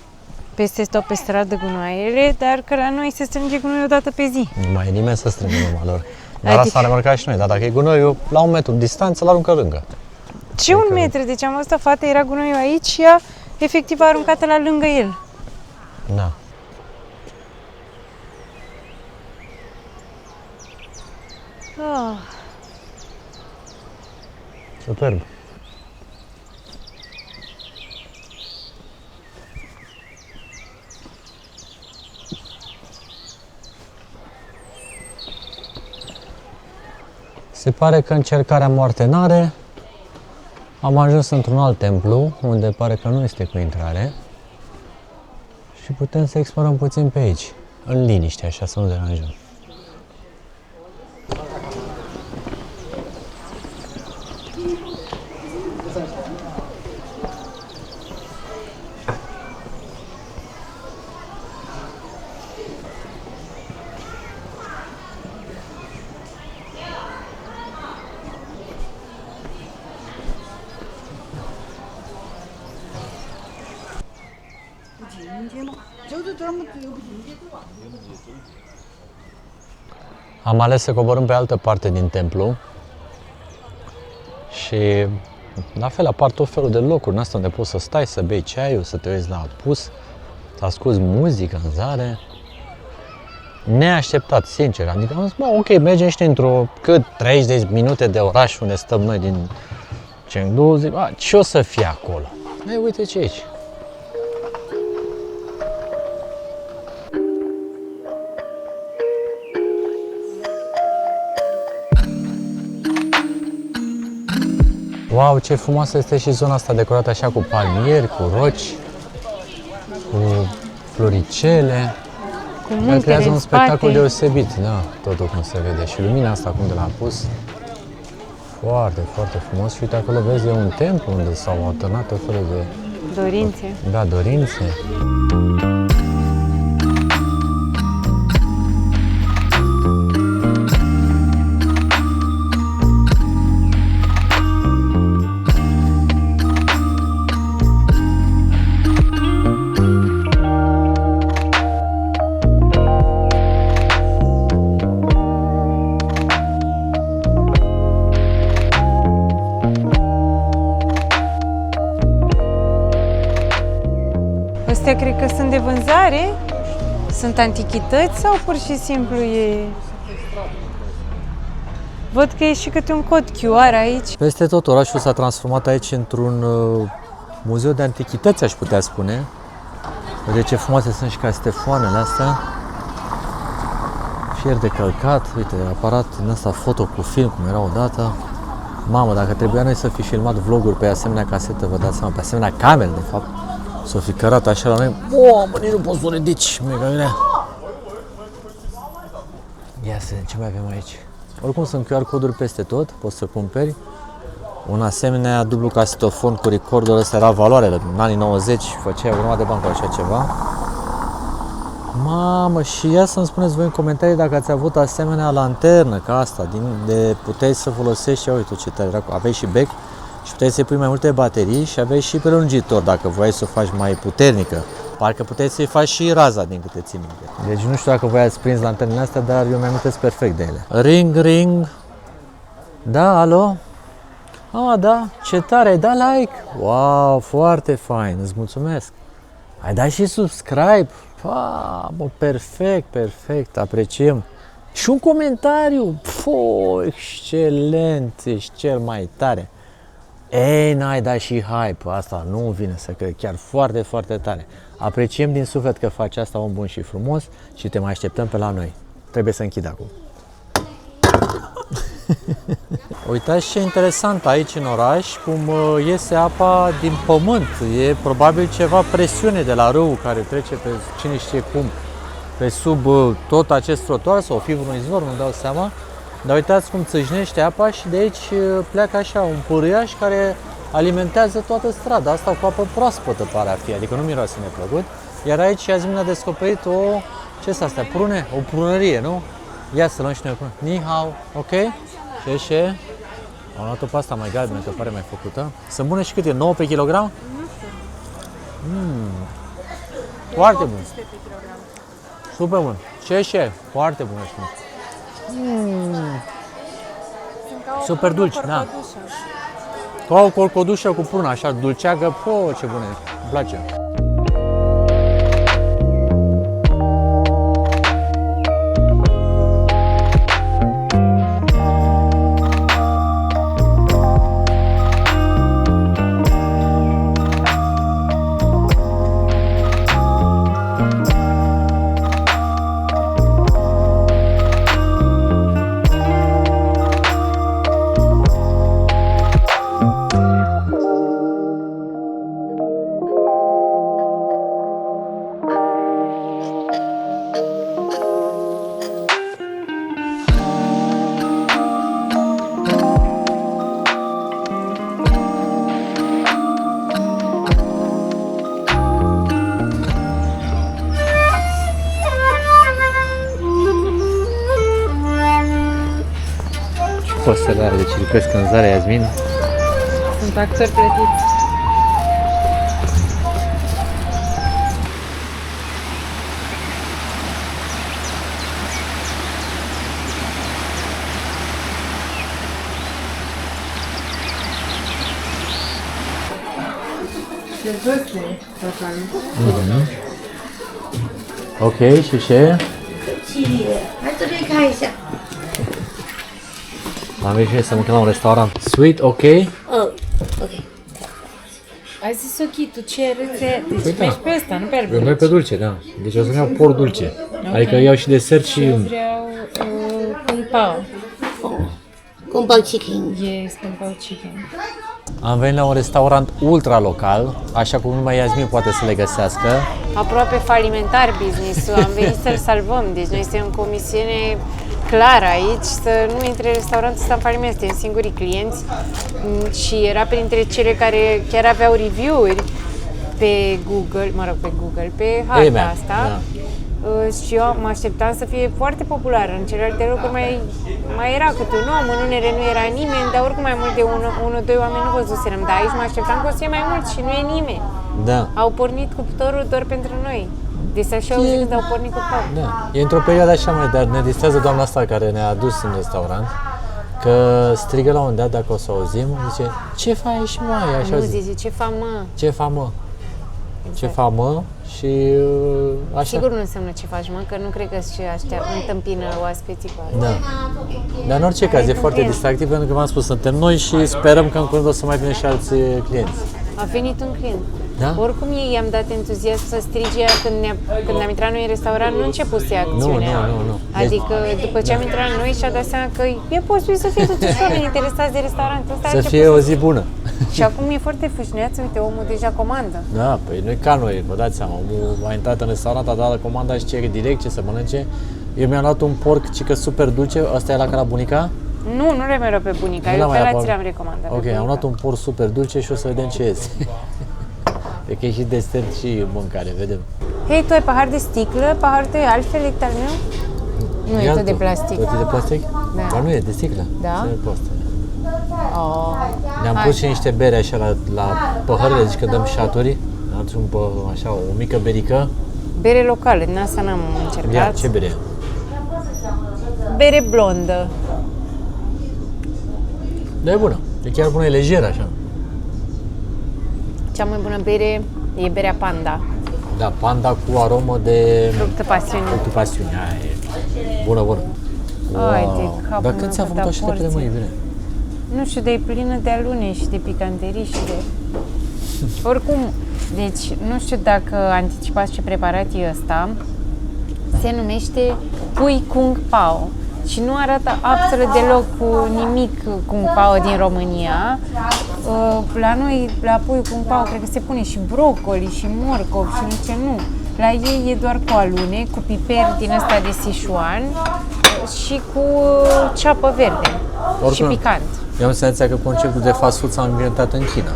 peste tot pe stradă gunoaiele, dar că la noi se strânge gunoiul o dată pe zi. Nu mai e nimeni să strângă urma lor. Dar Adică- asta am remarcat și noi, dar dacă e gunoiul la 1 metru distanță, l-aruncă lângă. Ce un metru? Deci am văzut o fată, era gunoiul aici și ea efectiv a aruncat la lângă el. Da. Ah. Superb. Se pare că încercarea moarte n-are. Am ajuns într-un alt templu, unde pare că nu este cu intrare. Și putem să explorăm puțin pe aici, în liniște, așa, să nu deranjăm. Am ales să coborâm pe altă parte din templu și la fel apar tot felul de locuri în asta unde poți să stai, să bei ceaiul, să te uiți la apus, să asculti muzică în zare. Neașteptat, sincer, adică am zis, bă, ok, mergem și într-o cât 30 minute de oraș unde stăm noi din Chengdu, zic, ce o să fie acolo? Ei, uite ce aici. Wow, ce frumoasă este și zona asta decorată așa cu palmieri, cu roci, cu floricele. Cu muntele creează un în spectacol spate. deosebit, da, totul cum se vede. Și lumina asta acum de l-a pus. Foarte, foarte frumos. Și uite acolo vezi, e un templu unde s-au alternat tot felul de... Dorințe. Da, dorințe. Astea cred că sunt de vânzare? Sunt antichități sau pur și simplu e... Văd că e și câte un cod QR aici. Peste tot orașul s-a transformat aici într-un muzeu de antichități, aș putea spune. Vedeți ce frumoase sunt și castefoanele astea. Fier de călcat, uite, aparat din ăsta foto cu film, cum era odată. Mamă, dacă trebuia noi să fi filmat vloguri pe asemenea casetă, vă dați seama, pe asemenea camere, de fapt, s-o fi cărat așa la noi. Mă, nici nu pot să o ridici, mega bine. Ia să vedem ce mai avem aici. Oricum sunt QR coduri peste tot, poți să cumperi. Un asemenea dublu casetofon cu recorder, ăsta era valoare în anii 90, făceai o grămadă de bani cu așa ceva. Mamă, și ia să-mi spuneți voi în comentarii dacă ați avut asemenea lanternă ca asta, de puteai să folosești, ia uite ce tare era, aveai și bec și puteai să-i pui mai multe baterii și aveai și prelungitor dacă voiai să o faci mai puternică. Parcă puteai să-i faci și raza din câte țin minte. Deci nu știu dacă voi ați prins lanternele astea, dar eu mi-amintesc perfect de ele. Ring, ring. Da, alo? Ah, da, ce tare, ai dat like? Wow, foarte fain, îți mulțumesc. Ai dat și subscribe? Bă, perfect, perfect, apreciem. Și un comentariu, excelent, ești cel mai tare. Ei, n-ai dat și hype, asta nu vine să cred, chiar foarte, foarte tare. Apreciem din suflet că faci asta, om bun și frumos, și te mai așteptăm pe la noi. Trebuie să închid acum. Uitați ce interesant aici în oraș, cum iese apa din pământ. E probabil ceva presiune de la râu care trece pe cine știe cum, pe sub tot acest trotuar, sau fi vreun izvor, nu dau seama. Dar uitați cum țâșnește apa și de aici pleacă așa un pârâiaș care alimentează toată strada. Asta cu apă proaspătă pare a fi, adică nu miroase neplăcut. Iar aici azi mi-a descoperit ce este astea, prune? O prunărie, nu? Ia să luăm și noi o prună. Ni hao, ok? Ce? Am luat-o pe asta mai galbenă, că pare mai făcută. Sunt bune și cât e? 9 pe kilogram? Foarte bun. Super bun. Ce? Foarte bun. Super dulci, da. Ca o colcodușă cu prună, așa dulceagă, ce bună e. Îmi place. Postelare de ciripesc în zare, Iasmin. Sunt actori plătiți. Ok, și ce? 来这边看一下。 Am venit să mâncăm la un restaurant. Sweet, ok? OK。 Ai zis ok, tu ce rețe... Deci Păi da. mergi pe ăsta, nu pe Eu album. merg pe dulce, da. Deci o să-mi iau porc dulce. Adică iau și desert și... Vreau kung pao. 宫保鸡丁。 Yes, kung pao chicken. Am venit la un restaurant ultra local, așa cum numai Iasmin poate să le găsească. Aproape falimentar business-ul, am venit să-l salvăm, deci noi suntem în comisiune clară aici, să nu intre restaurantul ăsta în faliment, suntem singurii clienți și era printre cele care chiar aveau review-uri pe Google, mă rog, pe Google, pe harta Amen, asta. da. Și eu mă așteptam să fie foarte populară. În celelalte locuri mai era câte un om, în unele nu era nimeni, dar oricum mai mult de unul, doi oameni nu văzuserăm. Dar aici mă așteptam că o să fie mai mult și nu e nimeni. Da. Au pornit cuptorul doar pentru noi. Deci așa au zis când au pornit cuptorul. Da. E într-o perioadă așa mai, dar ne distrează doamna asta care ne-a adus în restaurant, că strigă la un moment dat, dacă o să auzim, zice, ce faci, mă? Așa Nu zice. zice, ce fac, mă? Ce fac, mă? Ce fac, mă? Și așa. Sigur nu înseamnă ce faci, mă, că nu cred că și aștia întâmpină oaspeții cu asta. Da. Dar în orice caz e foarte distractiv pentru că v-am spus, suntem noi și sperăm că în curând o să mai vină și alți clienți. A venit un client. Da? Oricum ei i-am dat entuziasm să strige când am intrat noi în restaurant, nu începuse acțiunea. Nu. Adică după ce am intrat noi și-a dat seama că e posibil să fie totuși oameni interesați de restaurantul ăsta. Să fie o zi bună. Și acum e foarte fâșneaț, uite, omul deja comandă. Da, păi nu e ca noi, vă dați seama, omul a intrat în restaurant, a dat la comanda și cere direct ce să mănânce. Eu mi-am luat un porc cică super dulce, ăsta e la ca la bunica? Nu le mereu pe bunica, Nu eu l-am pe mai la ți luat. l-am recomandat. pe Ok, bunica. am luat un porc super dulce și o să vedem ce este. E că e și desert și mâncare, vedem. Hei, tu ai pahar de sticlă? Paharul tău e altfel decât al meu? Nu, e tot de plastic. Tot e de plastic? Da. Dar nu e de sticlă. Da? Ce e plastic? Oh. Ne-am pus și niște bere așa la păhărele, zici că dăm șaturi. Am adus așa, o mică berică. Bere locală, din asta n-am încercat. Ia, ce bere? Bere blondă. Da, e bună. E chiar bună, e lejeră așa. Cea mai bună bere e berea Panda. Da, panda cu aromă de Fructă pasiune. fructul pasiune. Aia e bună. Ai de capul Dar meu, când ți-a câtă făcut așa repede, mă, porție. iubire? Nu știu, dar e plină de alune și de picanterii și de... Oricum, deci, nu știu dacă anticipați ce preparat e ăsta. Se numește Pui Kung Pao. Și nu arată absolut deloc cu nimic Kung Pao din România. La noi, la Pui Kung Pao, cred că se pune și brocoli și morcov și nu ce nu. La ei e doar cu alune, cu piper din ăsta de Sichuan și cu ceapă verde și picant. Eu am senzația că conceptul de fast food s-a inventat în China.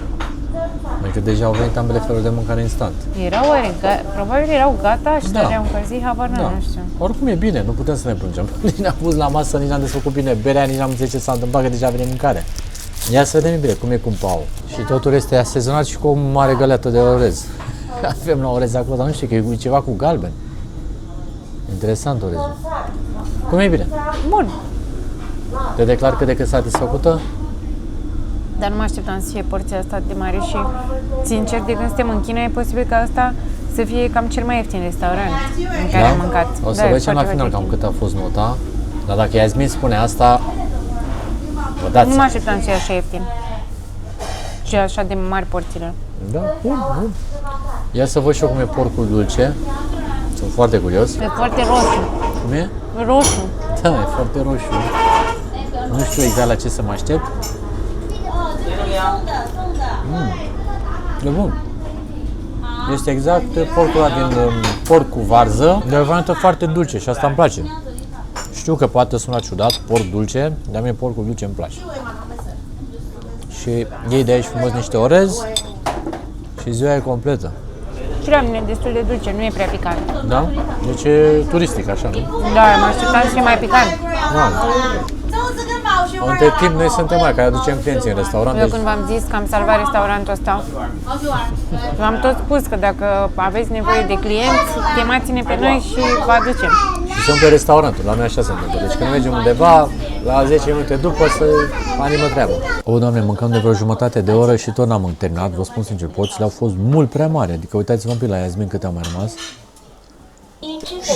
Adică deja au venit ambele feluri de mâncare instant. Erau oare, probabil erau gata și stăteau încălzit, habar nu știu. Oricum e bine, nu putem să ne plângem. Nici n-am pus la masă, nici n-am desfăcut bine berea, nici n-am înțeles ce s-a întâmplat, că deja vine mâncare. Ia să vedem bine cum e cu pau. Și totul este asezonat și cu o mare găleată de orez. Avem la orez acolo, dar nu știu, că e ceva cu galben. Interesant orezul. Cum e bine? Bun, Te declar cât de cât satisfăcută? dar nu mă așteptam să fie porția asta de mare și, sincer, de când suntem în China, e posibil ca asta să fie cam cel mai ieftin restaurant în care am mâncat. O să Da, e vedem la foarte final cam ieftin. cât a fost nota. Dar dacă Iasmin spune asta, vă dați Nu mă seama. așteptam să fie așa ieftin. Și așa de mari porțiile. Da, bun. Ia să văd și eu cum e porcul dulce. Sunt foarte curios. E foarte roșu. Cum e? Roșu. Da, e foarte roșu. Nu știu exact la ce să mă aștept. E bun. Este exact porcul ăla din porc cu varză, dar e o variantă foarte dulce și asta îmi place. Știu că poate suna ciudat, porc dulce, dar mie porcul dulce îmi place. Și iei de aici frumos niște orez și ziua e completă. Și la mine e destul de dulce, nu e prea picant. Da? Deci e turistic așa, nu? Da, mă așteptam să fie mai picant. Da. Între timp noi suntem mai care aducem clienții în restaurant. Eu Deci, când v-am zis că am salvat restaurantul ăsta, v-am tot spus că dacă aveți nevoie de clienți, chemați-ne pe noi și vă aducem. și sunt pe restaurantul, la noi așa se întâmplă. Deci când mergem undeva, la 10 minute după să animă treaba. O, Doamne, mâncăm de vreo jumătate de oră și tot n-am terminat, vă spun sincer, porțiile au fost mult prea mari. Adică uitați-vă un pic la Iasmin câte au mai rămas.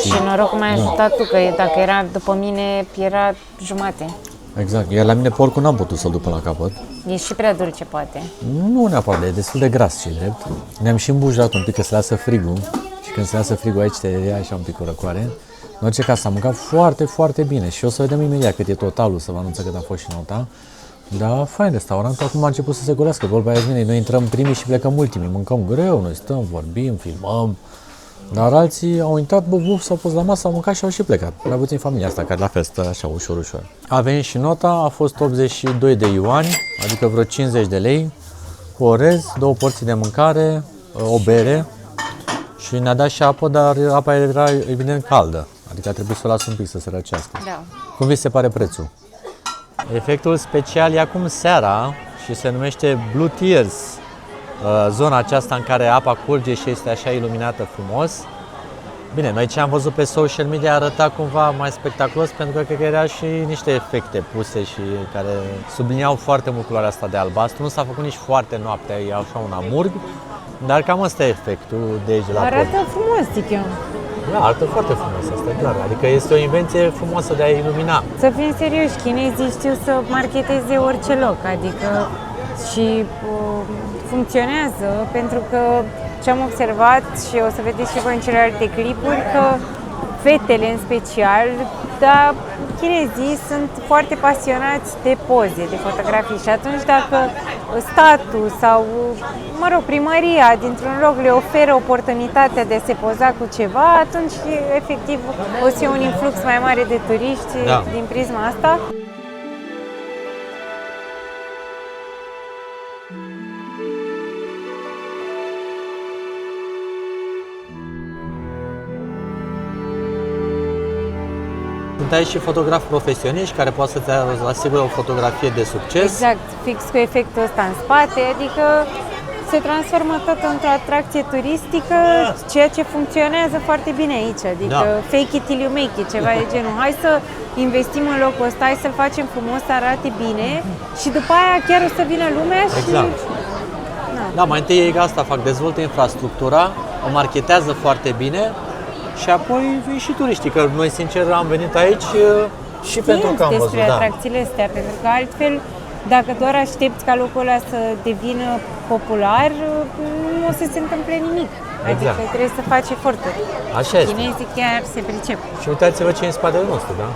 Și noroc că m-ai ajutat tu, că dacă era după mine, era jumate. Exact, iar la mine porcul n-am putut să-l duc până la capăt. E și prea dulce, poate. Nu neapărat, e destul de gras, ce drept. Ne-am și îmbujat un pic că se lasă frigul și când se lasă frigul aici te ia așa un pic cu răcoare. În orice caz, s-a mâncat foarte, foarte bine și o să vedem imediat cât e totalul, să vă anunță cât a fost și nota. Dar fain restaurantul, acum a început să se golească, vorba Iasminei, noi intrăm primii și plecăm ultimii, mâncăm greu, noi stăm, vorbim, filmăm. Dar alții au intrat, buf, s-au pus la masă, au mâncat și au și plecat. Mai puțin familia asta, care la fel stă așa ușor, ușor. A venit și nota, a fost 82 de yuani, adică vreo 50 de lei, cu orez, 2 porții de mâncare, o bere și ne-a dat și apă, dar apa era evident caldă, adică a trebuit să o las un pic să se răcească. Da. Cum vi se pare prețul? Efectul special e acum seara și se numește Blue Tears. Zona aceasta în care apa curge și este așa iluminată frumos. Bine, noi ce am văzut pe social media arăta cumva mai spectaculos pentru că cred că era și niște efecte puse și care subliniau foarte mult culoarea asta de albastru. Nu s-a făcut nici foarte noaptea, e așa un amurg, dar cam ăsta e efectul de aici de la Arată pod. frumos, zic eu. Da, arată foarte frumos, asta e clar. Adică este o invenție frumoasă de a ilumina. Să fim serioși, chinezii știu să marketeze orice loc, adică și funcționează, pentru că ce am observat și o să vedeți și voi în celelalte clipuri, că fetele în special, dar chinezii sunt foarte pasionați de poze, de fotografii și atunci dacă statul sau, mă rog, primăria dintr-un loc le oferă oportunitatea de a se poza cu ceva, atunci efectiv o să fie un influx mai mare de turiști din prisma asta. Sunt aici și fotografi profesioniști care poate să-ți asigure o fotografie de succes. Exact, fix cu efectul ăsta în spate, adică se transformă tot într-o atracție turistică, ceea ce funcționează foarte bine aici, adică fake it till you make it, ceva de genul. Hai să investim în locul ăsta, hai să-l facem frumos, să arate bine și după aia chiar o să vină lumea și... Exact. Da, mai întâi ei asta fac, dezvoltă infrastructura, o marketează foarte bine și apoi vin și turiștii, că noi sincer am venit aici și pentru că am văzut. despre atracțiile astea, pentru că altfel, dacă doar aștepți ca locul ăla să devină popular, nu o să se întâmple nimic. Adică trebuie să faci eforturi. Așa este. Chinezii chiar se pricep. Și uitați-vă ce e în spatele nostru, da?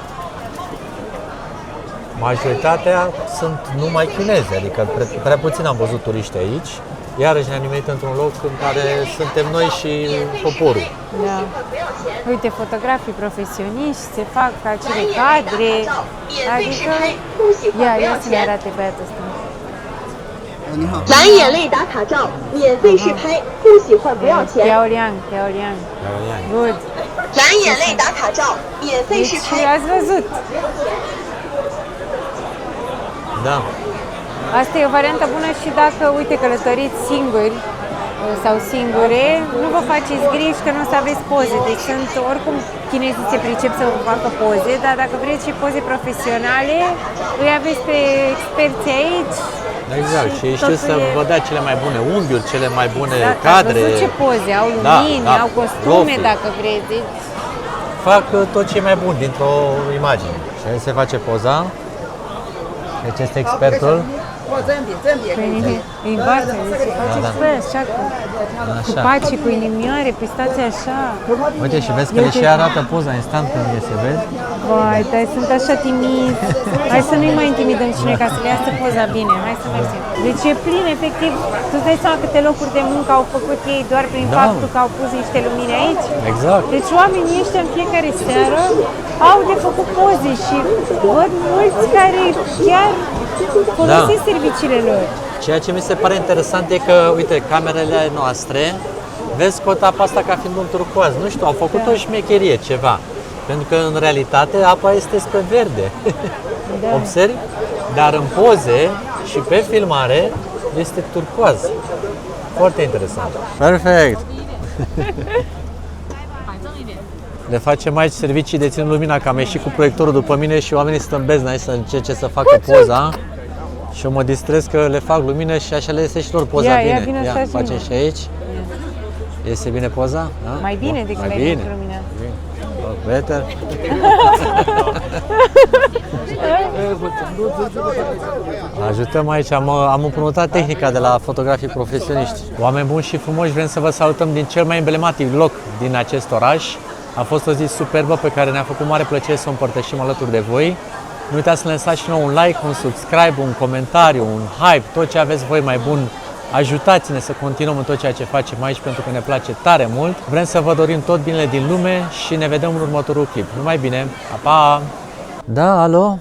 Majoritatea sunt numai chinezi, adică prea puțin am văzut turiști aici. Iarăși ne-am nimerit într-un loc în care suntem noi și poporul. Da. Uite, fotografii profesioniști se fac acele cadre, adică... Ia să ne arate băiatul ăsta. 蓝眼泪打卡照，免费试拍，不喜欢不要钱。 Piao Liang. Good. 蓝眼泪打卡照，免费试 Deci 拍。 ați văzut. Da. Asta e o variantă bună și dacă, uite, călătoriți singuri sau singure, nu vă faceți griji că nu o să aveți poze. Deci sunt, oricum, chinezii se pricep să vă facă poze, dar dacă vreți și poze profesionale, îi aveți pe experți aici. Exact, și știu totul să e- vă dea cele mai bune unghiuri, cele mai bune Exact, cadre. ați văzut ce poze, au lumini, au costume, profi. dacă vreți. Deci, Fac tot ce e mai bun dintr-o imagine. Și aici se face poza. Deci este expertul. îi învață, deci face păi așa, cu Așa. paci, cu inimioare, păi stați așa. Uite și vezi că le și arată poza instant când iese, vezi? Vai, dar sunt așa timizi. Hai să nu-i mai intimidăm și noi ca să le iasă poza bine. Hai să mergem. Deci e plin, efectiv. Tu îți dai seama câte locuri de muncă au făcut ei doar prin faptul că au pus niște lumini aici? Exact. Deci oamenii ăștia în fiecare seară au de făcut poze și văd mulți care chiar folosesc serviciile lor. Ceea ce mi se pare interesant e că, uite, camerele noastre, vezi cota asta ca fiind un turcoaz. Nu știu, au făcut o șmecherie, ceva. Pentru că, în realitate, apa este spre verde. Da. Observi? Dar în poze și pe filmare este turcoaz. Foarte interesant. Perfect! Le facem aici servicii de ținut lumina, că am ieșit cu proiectorul după mine și oamenii stă în beznă aici să încerce să facă poza. Și eu mă distrez că le fac lumină și așa le iese și lor poza bine. Ia, Ia, și facem și aici. Iese bine poza? Da? Mai bine Bun, decât mai ai bine. pentru lumina. Better. Ajutăm aici, am împrumutat tehnica de la fotografii profesioniști. Oameni buni și frumoși, vrem să vă salutăm din cel mai emblematic loc din acest oraș. A fost o zi superbă pe care ne-a făcut mare plăcere să o împărtășim alături de voi. Nu uitați să ne lăsați și nouă un like, un subscribe, un comentariu, un hype, tot ce aveți voi mai bun. Ajutați-ne să continuăm în tot ceea ce facem aici pentru că ne place tare mult. Vrem să vă dorim tot binele din lume și ne vedem în următorul clip. Numai bine! Pa, pa! Da, alo?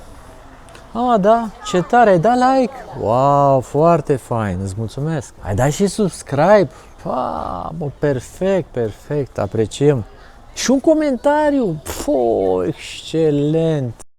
Ah, da, ce tare, ai dat like? Wow, foarte fain, îți mulțumesc. Ai dat și subscribe? Mă, perfect, perfect, apreciem. Și un comentariu, excelent!